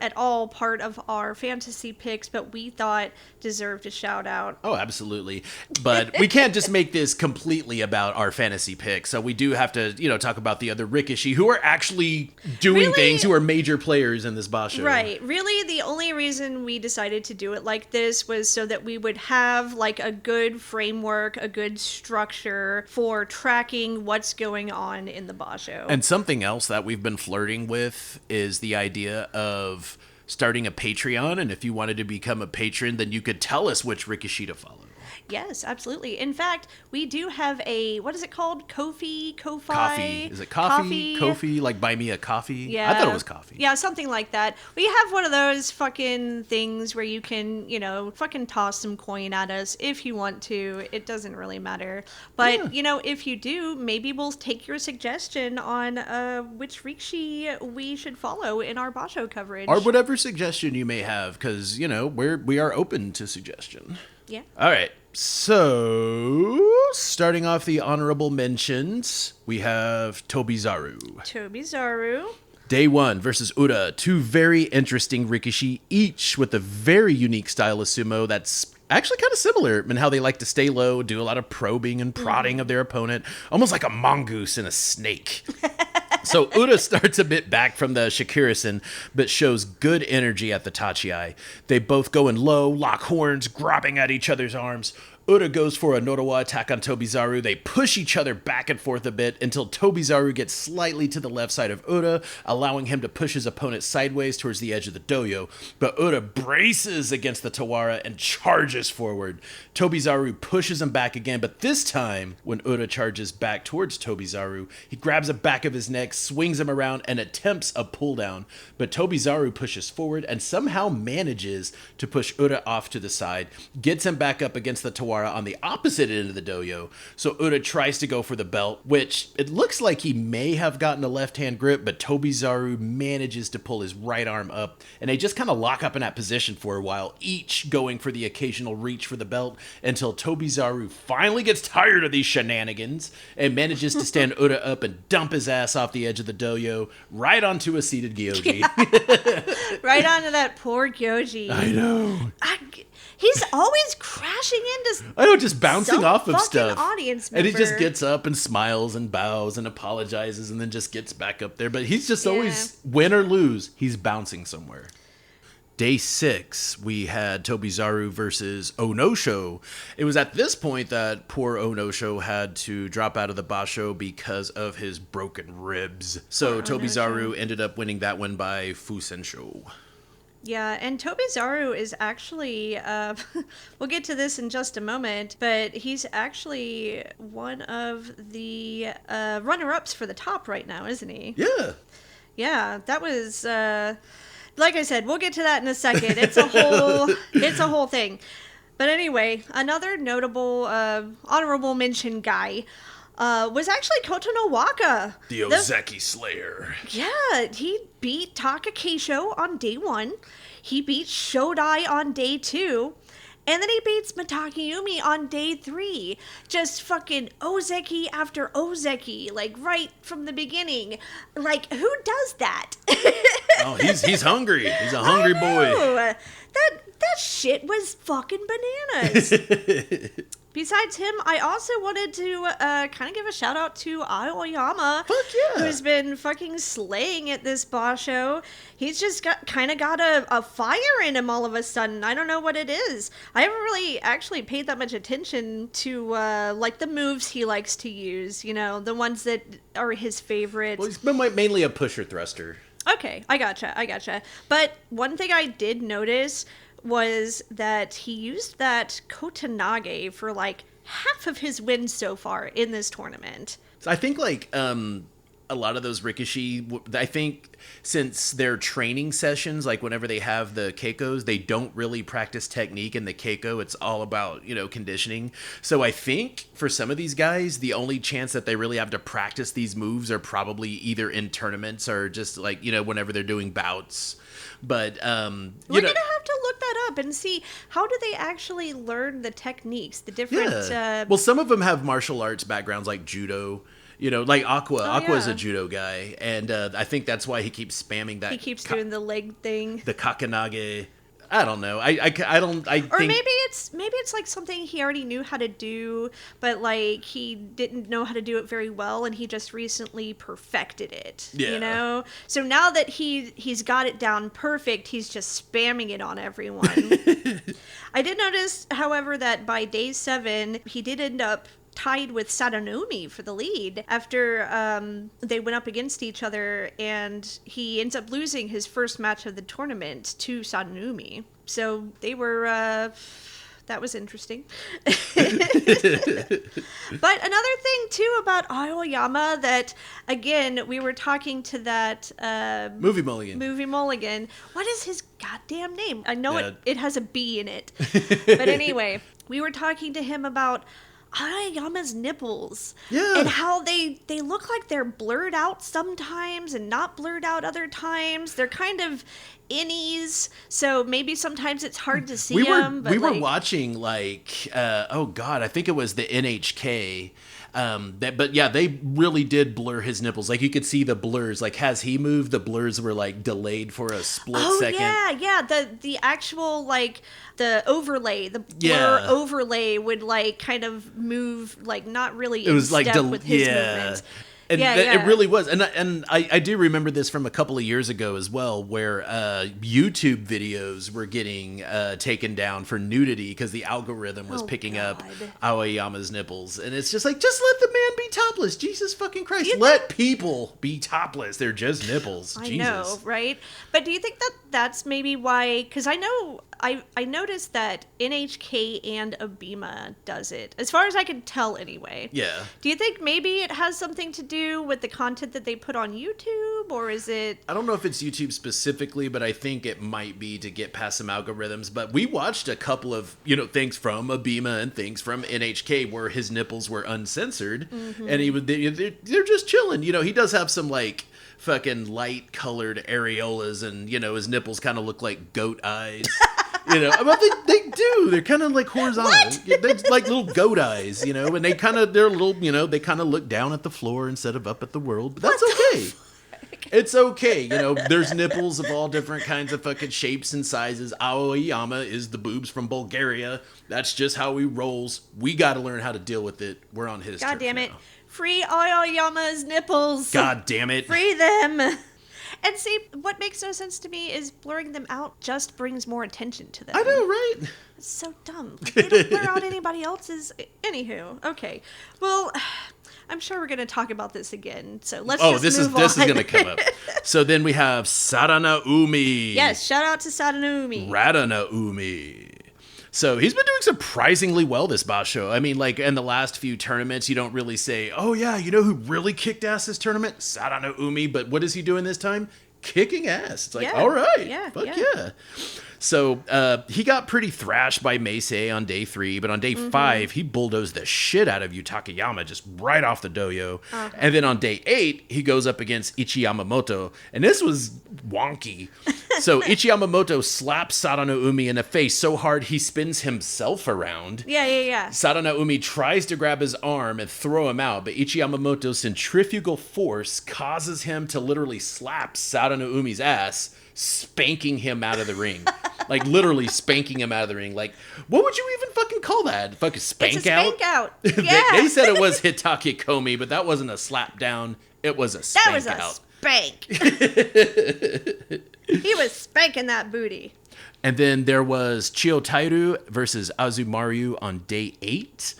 at all part of our fantasy picks, but we thought deserved a shout out. Oh, absolutely. But we can't just make this completely about our fantasy picks. So we do have to, talk about the other rikishi who are actually doing things, who are major players in this Basho. Right. Really, the only reason we decided to do it like this was so that we would have like a good framework, a good structure for tracking what's going on in the Basho. And something else that we've been flirting with is the idea of starting a Patreon, and if you wanted to become a patron, then you could tell us which rikishi to follow. Yes, absolutely. In fact, we do have a, what is it called? Ko-fi? Coffee. Is it coffee? Ko-fi? Like buy me a coffee? Yeah. I thought it was coffee. Yeah, something like that. We have one of those fucking things where you can, fucking toss some coin at us if you want to. It doesn't really matter. But, if you do, maybe we'll take your suggestion on which rikishi we should follow in our Basho coverage. Or whatever suggestion you may have, because, we are open to suggestion. Yeah. All right. So, starting off the honorable mentions, we have Tobizaru. Day 1 versus Ura, 2 very interesting rikishi, each with a very unique style of sumo that's actually kind of similar in how they like to stay low, do a lot of probing and prodding of their opponent, almost like a mongoose and a snake. So Ura starts a bit back from the Shikurasen, but shows good energy at the Tachiai. They both go in low, lock horns, grabbing at each other's arms. Ura goes for a Norawa attack on Tobizaru. They push each other back and forth a bit until Tobizaru gets slightly to the left side of Ura, allowing him to push his opponent sideways towards the edge of the dojo. But Ura braces against the Tawara and charges forward. Tobizaru pushes him back again, but this time, when Ura charges back towards Tobizaru, he grabs the back of his neck, swings him around, and attempts a pull down. But Tobizaru pushes forward and somehow manages to push Ura off to the side, gets him back up against the Tawara on the opposite end of the dojo. So Ura tries to go for the belt, which it looks like he may have gotten a left-hand grip, but Tobizaru manages to pull his right arm up, and they just kind of lock up in that position for a while, each going for the occasional reach for the belt, until Tobizaru finally gets tired of these shenanigans and manages to stand Ura up and dump his ass off the edge of the dojo right onto a seated Gyoji. Yeah. Right onto that poor Gyoji. I know. He's always crashing into I know, just bouncing some off of fucking stuff. audience and he just member. gets up and smiles and bows and apologizes and then just gets back up there. But he's just Yeah. always, win or lose, he's bouncing somewhere. Day 6, we had Tobizaru versus Onosho. It was at this point that poor Onosho had to drop out of the Basho because of his broken ribs. So Poor Tobizaru ended up winning that one by Fusensho. Yeah, and Tobizaru is actually, we'll get to this in just a moment, but he's actually one of the runner-ups for the top right now, isn't he? Yeah. Yeah, that was, like I said, we'll get to that in a second. It's a whole thing. But anyway, another notable, honorable mention guy was actually Koto Waka. The Ozeki Slayer. Yeah, he beat Taka Keisho on day 1. He beat Shodai on day 2. And then he beats Madanoumi on day 3. Just fucking Ozeki after Ozeki, like right from the beginning. Like, who does that? Oh, he's hungry. He's a hungry boy. That shit was fucking bananas. Besides him, I also wanted to kind of give a shout out to Aoyama. Fuck yeah. Who's been fucking slaying at this Basho. He's just got a fire in him all of a sudden. I don't know what it is. I haven't really actually paid that much attention to like the moves he likes to use, you know, the ones that are his favorite. Well, he's been mainly a pusher thruster. Okay, I gotcha. But one thing I did notice was that he used that Kotanage for like half of his wins so far in this tournament. So I think like a lot of those rikishi, I think since their training sessions, like whenever they have the keikos, they don't really practice technique in the keiko. It's all about, you know, conditioning. So I think for some of these guys, the only chance that they really have to practice these moves are probably either in tournaments or just like, you know, whenever they're doing bouts. But We're gonna have to look that up and see how do they actually learn the techniques, the different. Yeah. Well, some of them have martial arts backgrounds, like judo. You know, like Aqua. Aqua's a judo guy, and I think that's why he keeps spamming that. He keeps doing the leg thing. The kakanage. I don't know. I Or think maybe it's like something he already knew how to do, but like he didn't know how to do it very well, and he just recently perfected it. Yeah. You know. So now that he's got it down perfect, he's just spamming it on everyone. I did notice, however, that by day 7, he did end up tied with Sadanoumi for the lead after they went up against each other, and he ends up losing his first match of the tournament to Sadanoumi. So they were that was interesting. But another thing too about Aoyama that, again, we were talking to that Movie Mulligan. What is his goddamn name? I know it has a B in it. But anyway, we were talking to him about Aoyama's nipples. Yeah. And how they look like they're blurred out sometimes and not blurred out other times. They're kind of innies, so maybe sometimes it's hard to see them. We were watching like, I think it was the NHK. But yeah, they really did blur his nipples. Like you could see the blurs. Like as he moved, the blurs were like delayed for a split second. Yeah. The actual like the overlay, the blur overlay would like kind of move like not really in step with his movements. And Yeah, it really was. And I do remember this from a couple of years ago as well, where YouTube videos were getting taken down for nudity because the algorithm was picking up Aoyama's nipples. And it's just like, just let the man be topless. Jesus fucking Christ. Let people be topless. They're just nipples. I Jesus. know, right? But do you think that that's maybe why? Because I know I noticed that NHK and Abema does it, as far as I can tell anyway. Yeah. Do you think maybe it has something to do with the content that they put on YouTube, or is it... I don't know if it's YouTube specifically, but I think it might be to get past some algorithms. But we watched a couple of, things from Abema and things from NHK where his nipples were uncensored. Mm-hmm. And they're just chilling. He does have some, like, fucking light-colored areolas, and, his nipples kind of look like goat eyes. But they do. They're kind of like horizontal. They're like little goat eyes, and they're little, they kind of look down at the floor instead of up at the world. But that's okay. It's okay. There's nipples of all different kinds of fucking shapes and sizes. Aoyama is the boobs from Bulgaria. That's just how he rolls. We got to learn how to deal with it. We're on his God damn it. now. Free Aoyama's nipples. God damn it. Free them. And see, what makes no sense to me is blurring them out just brings more attention to them. I know, right? It's so dumb. Like, they don't blur out anybody else's. Anywho, okay. Well, I'm sure we're going to talk about this again, so let's just move on. This is going to come up. So then we have Sadanoumi. Yes, shout out to Sadanoumi. Radanaumi. So he's been doing surprisingly well this Basho. I mean, like, in the last few tournaments, you don't really say, oh yeah, you know who really kicked ass this tournament? Sadanoumi. But what is he doing this time? Kicking ass. It's like, all right. Fuck yeah. So he got pretty thrashed by Meisei on day 3, but on day 5, he bulldozed the shit out of Yutakayama just right off the doyo. And then on day 8, he goes up against Ichiyamamoto, and this was wonky. So Ichiyamamoto slaps Sadanoumi in the face so hard he spins himself around. Yeah. Sadanoumi tries to grab his arm and throw him out, but Ichiyamamoto's centrifugal force causes him to literally slap Sadanoumi's ass, spanking him out of the ring. Like, literally spanking him out of the ring. Like, what would you even fucking call that? Fucking spank out? It's a spank out. Yeah. they said it was Hitake Komi, but that wasn't a slap down. It was a spank out. Spank. He was spanking that booty. And then there was Chiyotairu versus Azumaru on day 8.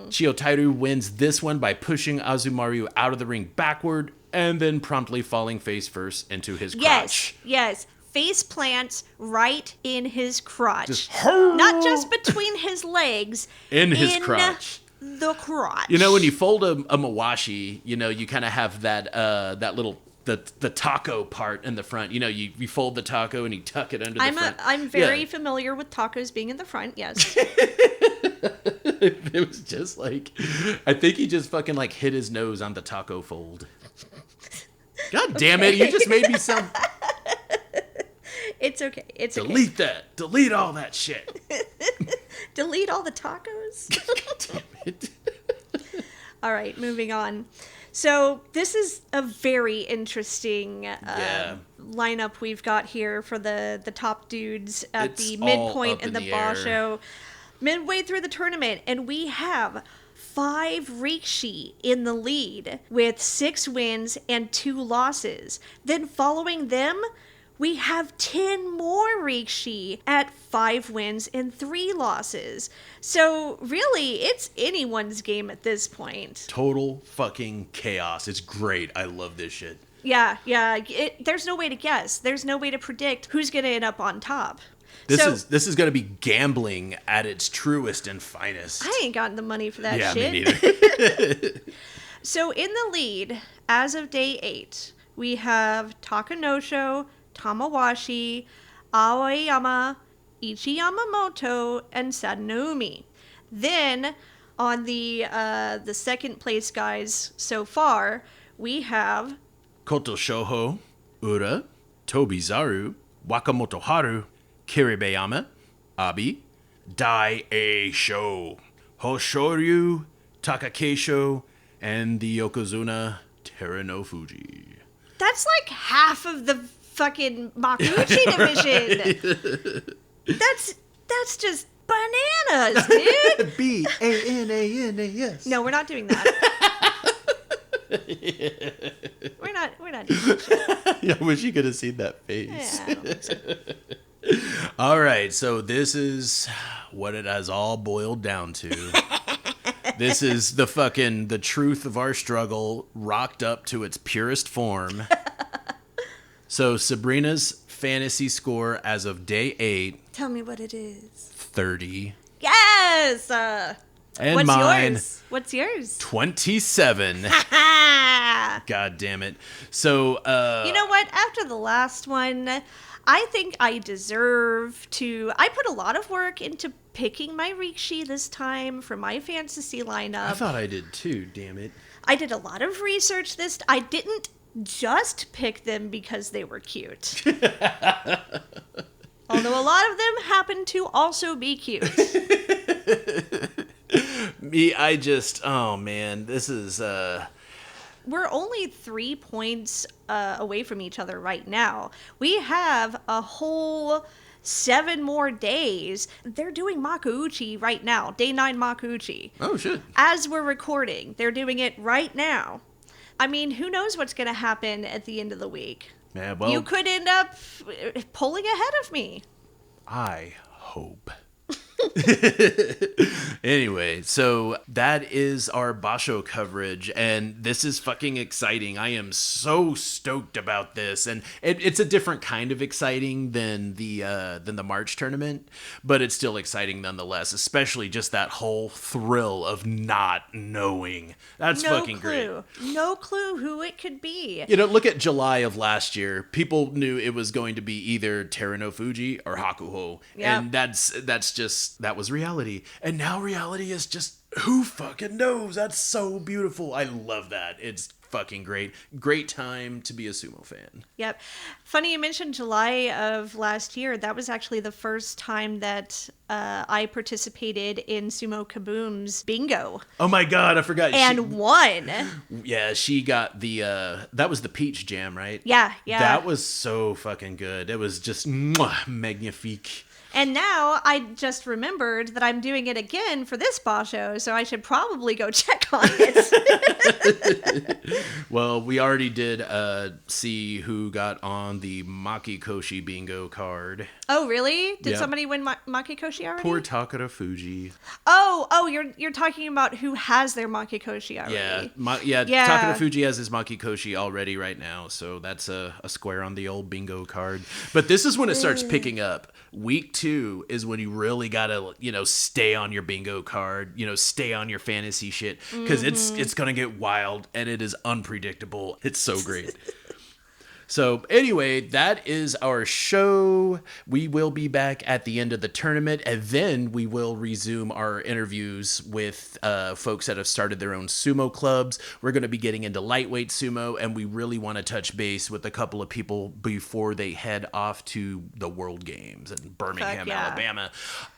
Chiyotairu wins this one by pushing Azumaru out of the ring backward and then promptly falling face first into his crotch. Yes. Face plants right in his crotch. Not just between his legs. In his crotch. The crotch. When you fold a mawashi, you kind of have that little... The taco part in the front. You fold the taco and you tuck it under the front. I'm very familiar with tacos being in the front, yes. It was just like... I think he just fucking like hit his nose on the taco fold. God damn it, you just made me sound... It's okay. Delete that. Delete all that shit. Delete all the tacos? God damn it. All right, moving on. So this is a very interesting lineup we've got here for the top dudes at the midpoint in the Basho. Midway through the tournament, and we have 5 rikishi in the lead with 6 wins and 2 losses. Then following them, we have 10 more rikishi at 5 wins and 3 losses. So really, it's anyone's game at this point. Total fucking chaos. It's great. I love this shit. Yeah. There's no way to guess. There's no way to predict who's going to end up on top. This is going to be gambling at its truest and finest. I ain't gotten the money for that shit. Yeah, me neither. So in the lead, as of day 8, we have Takanosho, Tamawashi, Aoyama, Ichiyamamoto, and Sadanoumi. Then, on the second place guys so far, we have Koto Shoho, Ura, Tobizaru, Wakamoto Haru, Kiribeyama, Abi, Dai A Sho, Hoshoryu, Takakeisho, and the Yokozuna Terano Fuji. That's like half of the fucking Makuuchi division. That's just bananas, dude. BANANAS. No, we're not doing that. We're not doing that shit. Yeah, I wish you could have seen that face. Yeah, I don't think so. All right, so this is what it has all boiled down to. This is the truth of our struggle rocked up to its purest form. So Sabrina's fantasy score as of day 8, Tell me what it is. 30. Yes! And What's mine, yours? What's yours? 27. Ah! God damn it. So, You know what? After the last one, I think I deserve to... I put a lot of work into picking my rikishi this time for my fantasy lineup. I thought I did too, damn it. I did a lot of research this... I didn't just pick them because they were cute. Although a lot of them happen to also be cute. Oh man, this is, We're only 3 points away from each other right now. We have a whole 7 more days. They're doing Makuuchi right now. Day 9 Makuuchi. oh shit. As we're recording, they're doing it right now. I mean, who knows what's going to happen at the end of the week? Yeah, well, You could end up pulling ahead of me. I hope. Anyway, so that is our Basho coverage, and this is fucking exciting. I am so stoked about this, and it's a different kind of exciting than the March tournament, but it's still exciting nonetheless. Especially just that whole thrill of not knowing. That's fucking great. No clue who it could be. You know, look at July of last year. People knew it was going to be either Terano Fuji or Hakuho, Yep. and that was reality. And now reality is just, who fucking knows? That's so beautiful. I love that. It's fucking great. Great time to be a sumo fan. Yep. Funny you mentioned July of last year. That was actually the first time that I participated in Sumo Kaboom's bingo Oh my god, I forgot. and won. She got the that was the peach jam, right? Yeah. That was so fucking good. It was just magnifique. And now I just remembered that I'm doing it again for this Basho, so I should probably go check on it. Well, we already did see who got on the Makikoshi bingo card. Oh, really? Did Yeah. somebody win Makikoshi already? Poor Takara Fuji. Oh, you're talking about who has their Makikoshi already. Yeah, Yeah. Takara Fuji has his Makikoshi already right now, so that's a square on the old bingo card. But this is when it starts picking up. Week 2 is when you really gotta, stay on your bingo card, stay on your fantasy shit, because it's gonna get wild and it is unpredictable. It's so great. So anyway, that is our show. We will be back at the end of the tournament, and then we will resume our interviews with folks that have started their own sumo clubs. We're going to be getting into lightweight sumo, and we really want to touch base with a couple of people before they head off to the World Games in Birmingham, yeah. Alabama.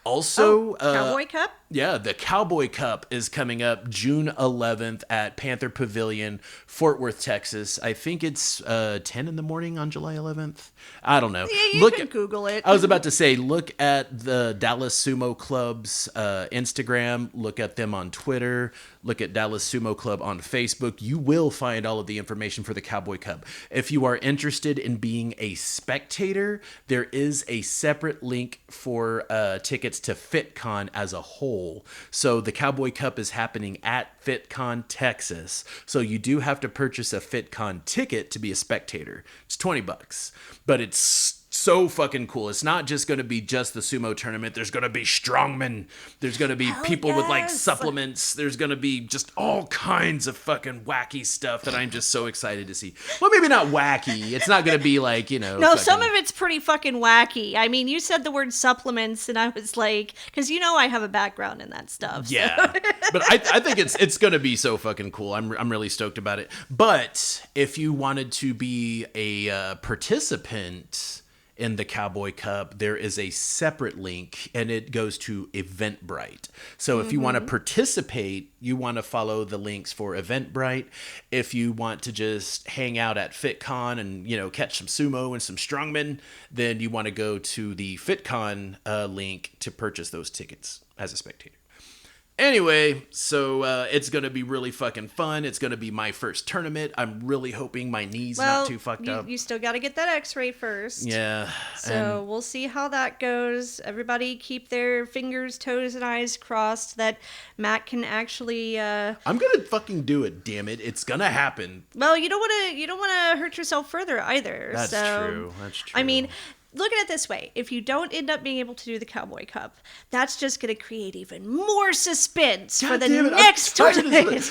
Also, Cowboy Cup? yeah, the Cowboy Cup is coming up June 11th at Panther Pavillion, Fort Worth, Texas. I think it's 10 in the morning on July 11th. I don't know. Yeah, you can Google it. I was about to say, look at the Dallas Sumo Club's Instagram. Look at them on Twitter. Look at Dallas Sumo Club on Facebook. You will find all of the information for the Cowboy Cup. If you are interested in being a spectator, there is a separate link for tickets to FitCon as a whole. So the Cowboy Cup is happening at FitCon Texas. So you do have to purchase a FitCon ticket to be a spectator. It's $20, but it's so fucking cool. It's not just going to be just the sumo tournament. There's going to be strongmen. There's going to be people with like supplements. There's going to be just all kinds of fucking wacky stuff that I'm just so excited to see. Well, maybe not wacky. It's not going to be like, No, fucking... some of it's pretty fucking wacky. I mean, you said the word supplements, and I was like, because I have a background in that stuff. So. Yeah, but I think it's going to be so fucking cool. I'm really stoked about it. But if you wanted to be a participant in the Cowboy Cup, there is a separate link, and it goes to Eventbrite. So if you want to participate, you want to follow the links for Eventbrite. If you want to just hang out at FitCon and, catch some sumo and some strongmen, then you want to go to the FitCon link to purchase those tickets as a spectator. Anyway, so it's going to be really fucking fun. It's going to be my first tournament. I'm really hoping my knee's not too fucked up. You still got to get that x-ray first. Yeah. So we'll see how that goes. Everybody keep their fingers, toes, and eyes crossed that Matt can actually... I'm going to fucking do it, damn it. It's going to happen. Well, you don't want to hurt yourself further either. That's true. I mean... Look at it this way. If you don't end up being able to do the Cowboy Cup, that's just going to create even more suspense for the next tournament.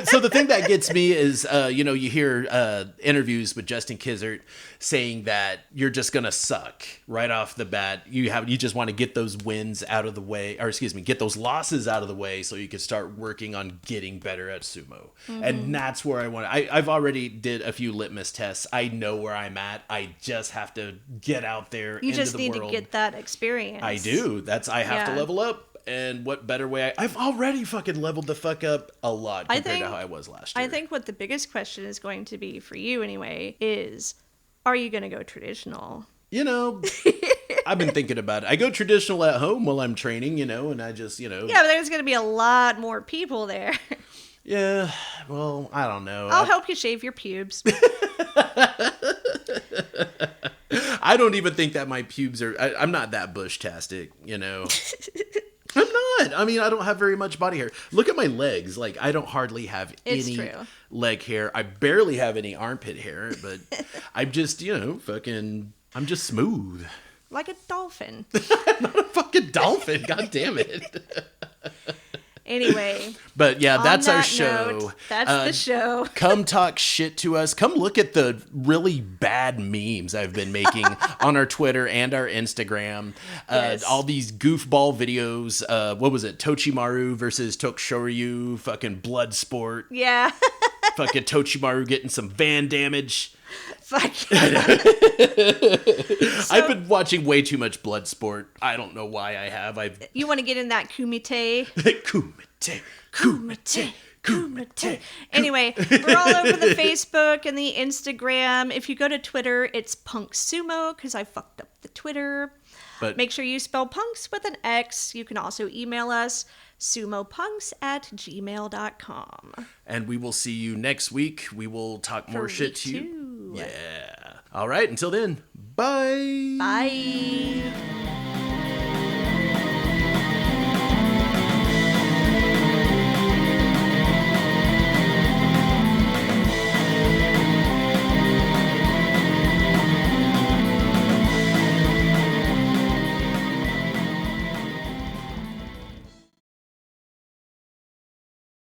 So the thing that gets me is, you hear interviews with Justin Kizzert saying that you're just going to suck right off the bat. You just want to get those wins out of the way, or get those losses out of the way so you can start working on getting better at sumo. Mm-hmm. And that's where I want to. I've already did a few litmus tests. I know where I'm at. I just have to get out there. You just need to get that experience. I do. I have to level up. And what better way? I've already fucking leveled the fuck up a lot compared to how I was last year. I think what the biggest question is going to be for you anyway is, are you going to go traditional? I've been thinking about it. I go traditional at home while I'm training, and I just, Yeah, but there's going to be a lot more people there. Yeah, well, I don't know. I'll help you shave your pubes. I don't even think that my pubes are... I'm not that bush-tastic, I'm not. I mean, I don't have very much body hair. Look at my legs. Like, I don't hardly have any leg hair. I barely have any armpit hair, but I'm just, I'm just smooth. Like a dolphin. I'm not a fucking dolphin. God damn it. Anyway. But yeah, that's our show. That's the show. Come talk shit to us. Come look at the really bad memes I've been making on our Twitter and our Instagram. Yes. All these goofball videos. What was it? Tochimaru versus Tokushoryu. Fucking blood sport. Yeah. Fucking Tochimaru getting some van damage. Fuck yeah. I've been watching way too much blood sport. I don't know why I have. You want to get in that kumite? Kumite. Anyway, we're all over the Facebook and the Instagram. If you go to Twitter, it's Punk Sumo, because I fucked up the Twitter. But make sure you spell punks with an X. You can also email us, sumopunks@gmail.com. And we will see you next week. We will talk more shit to you. Two. Yeah. All right. Until then, bye. Bye.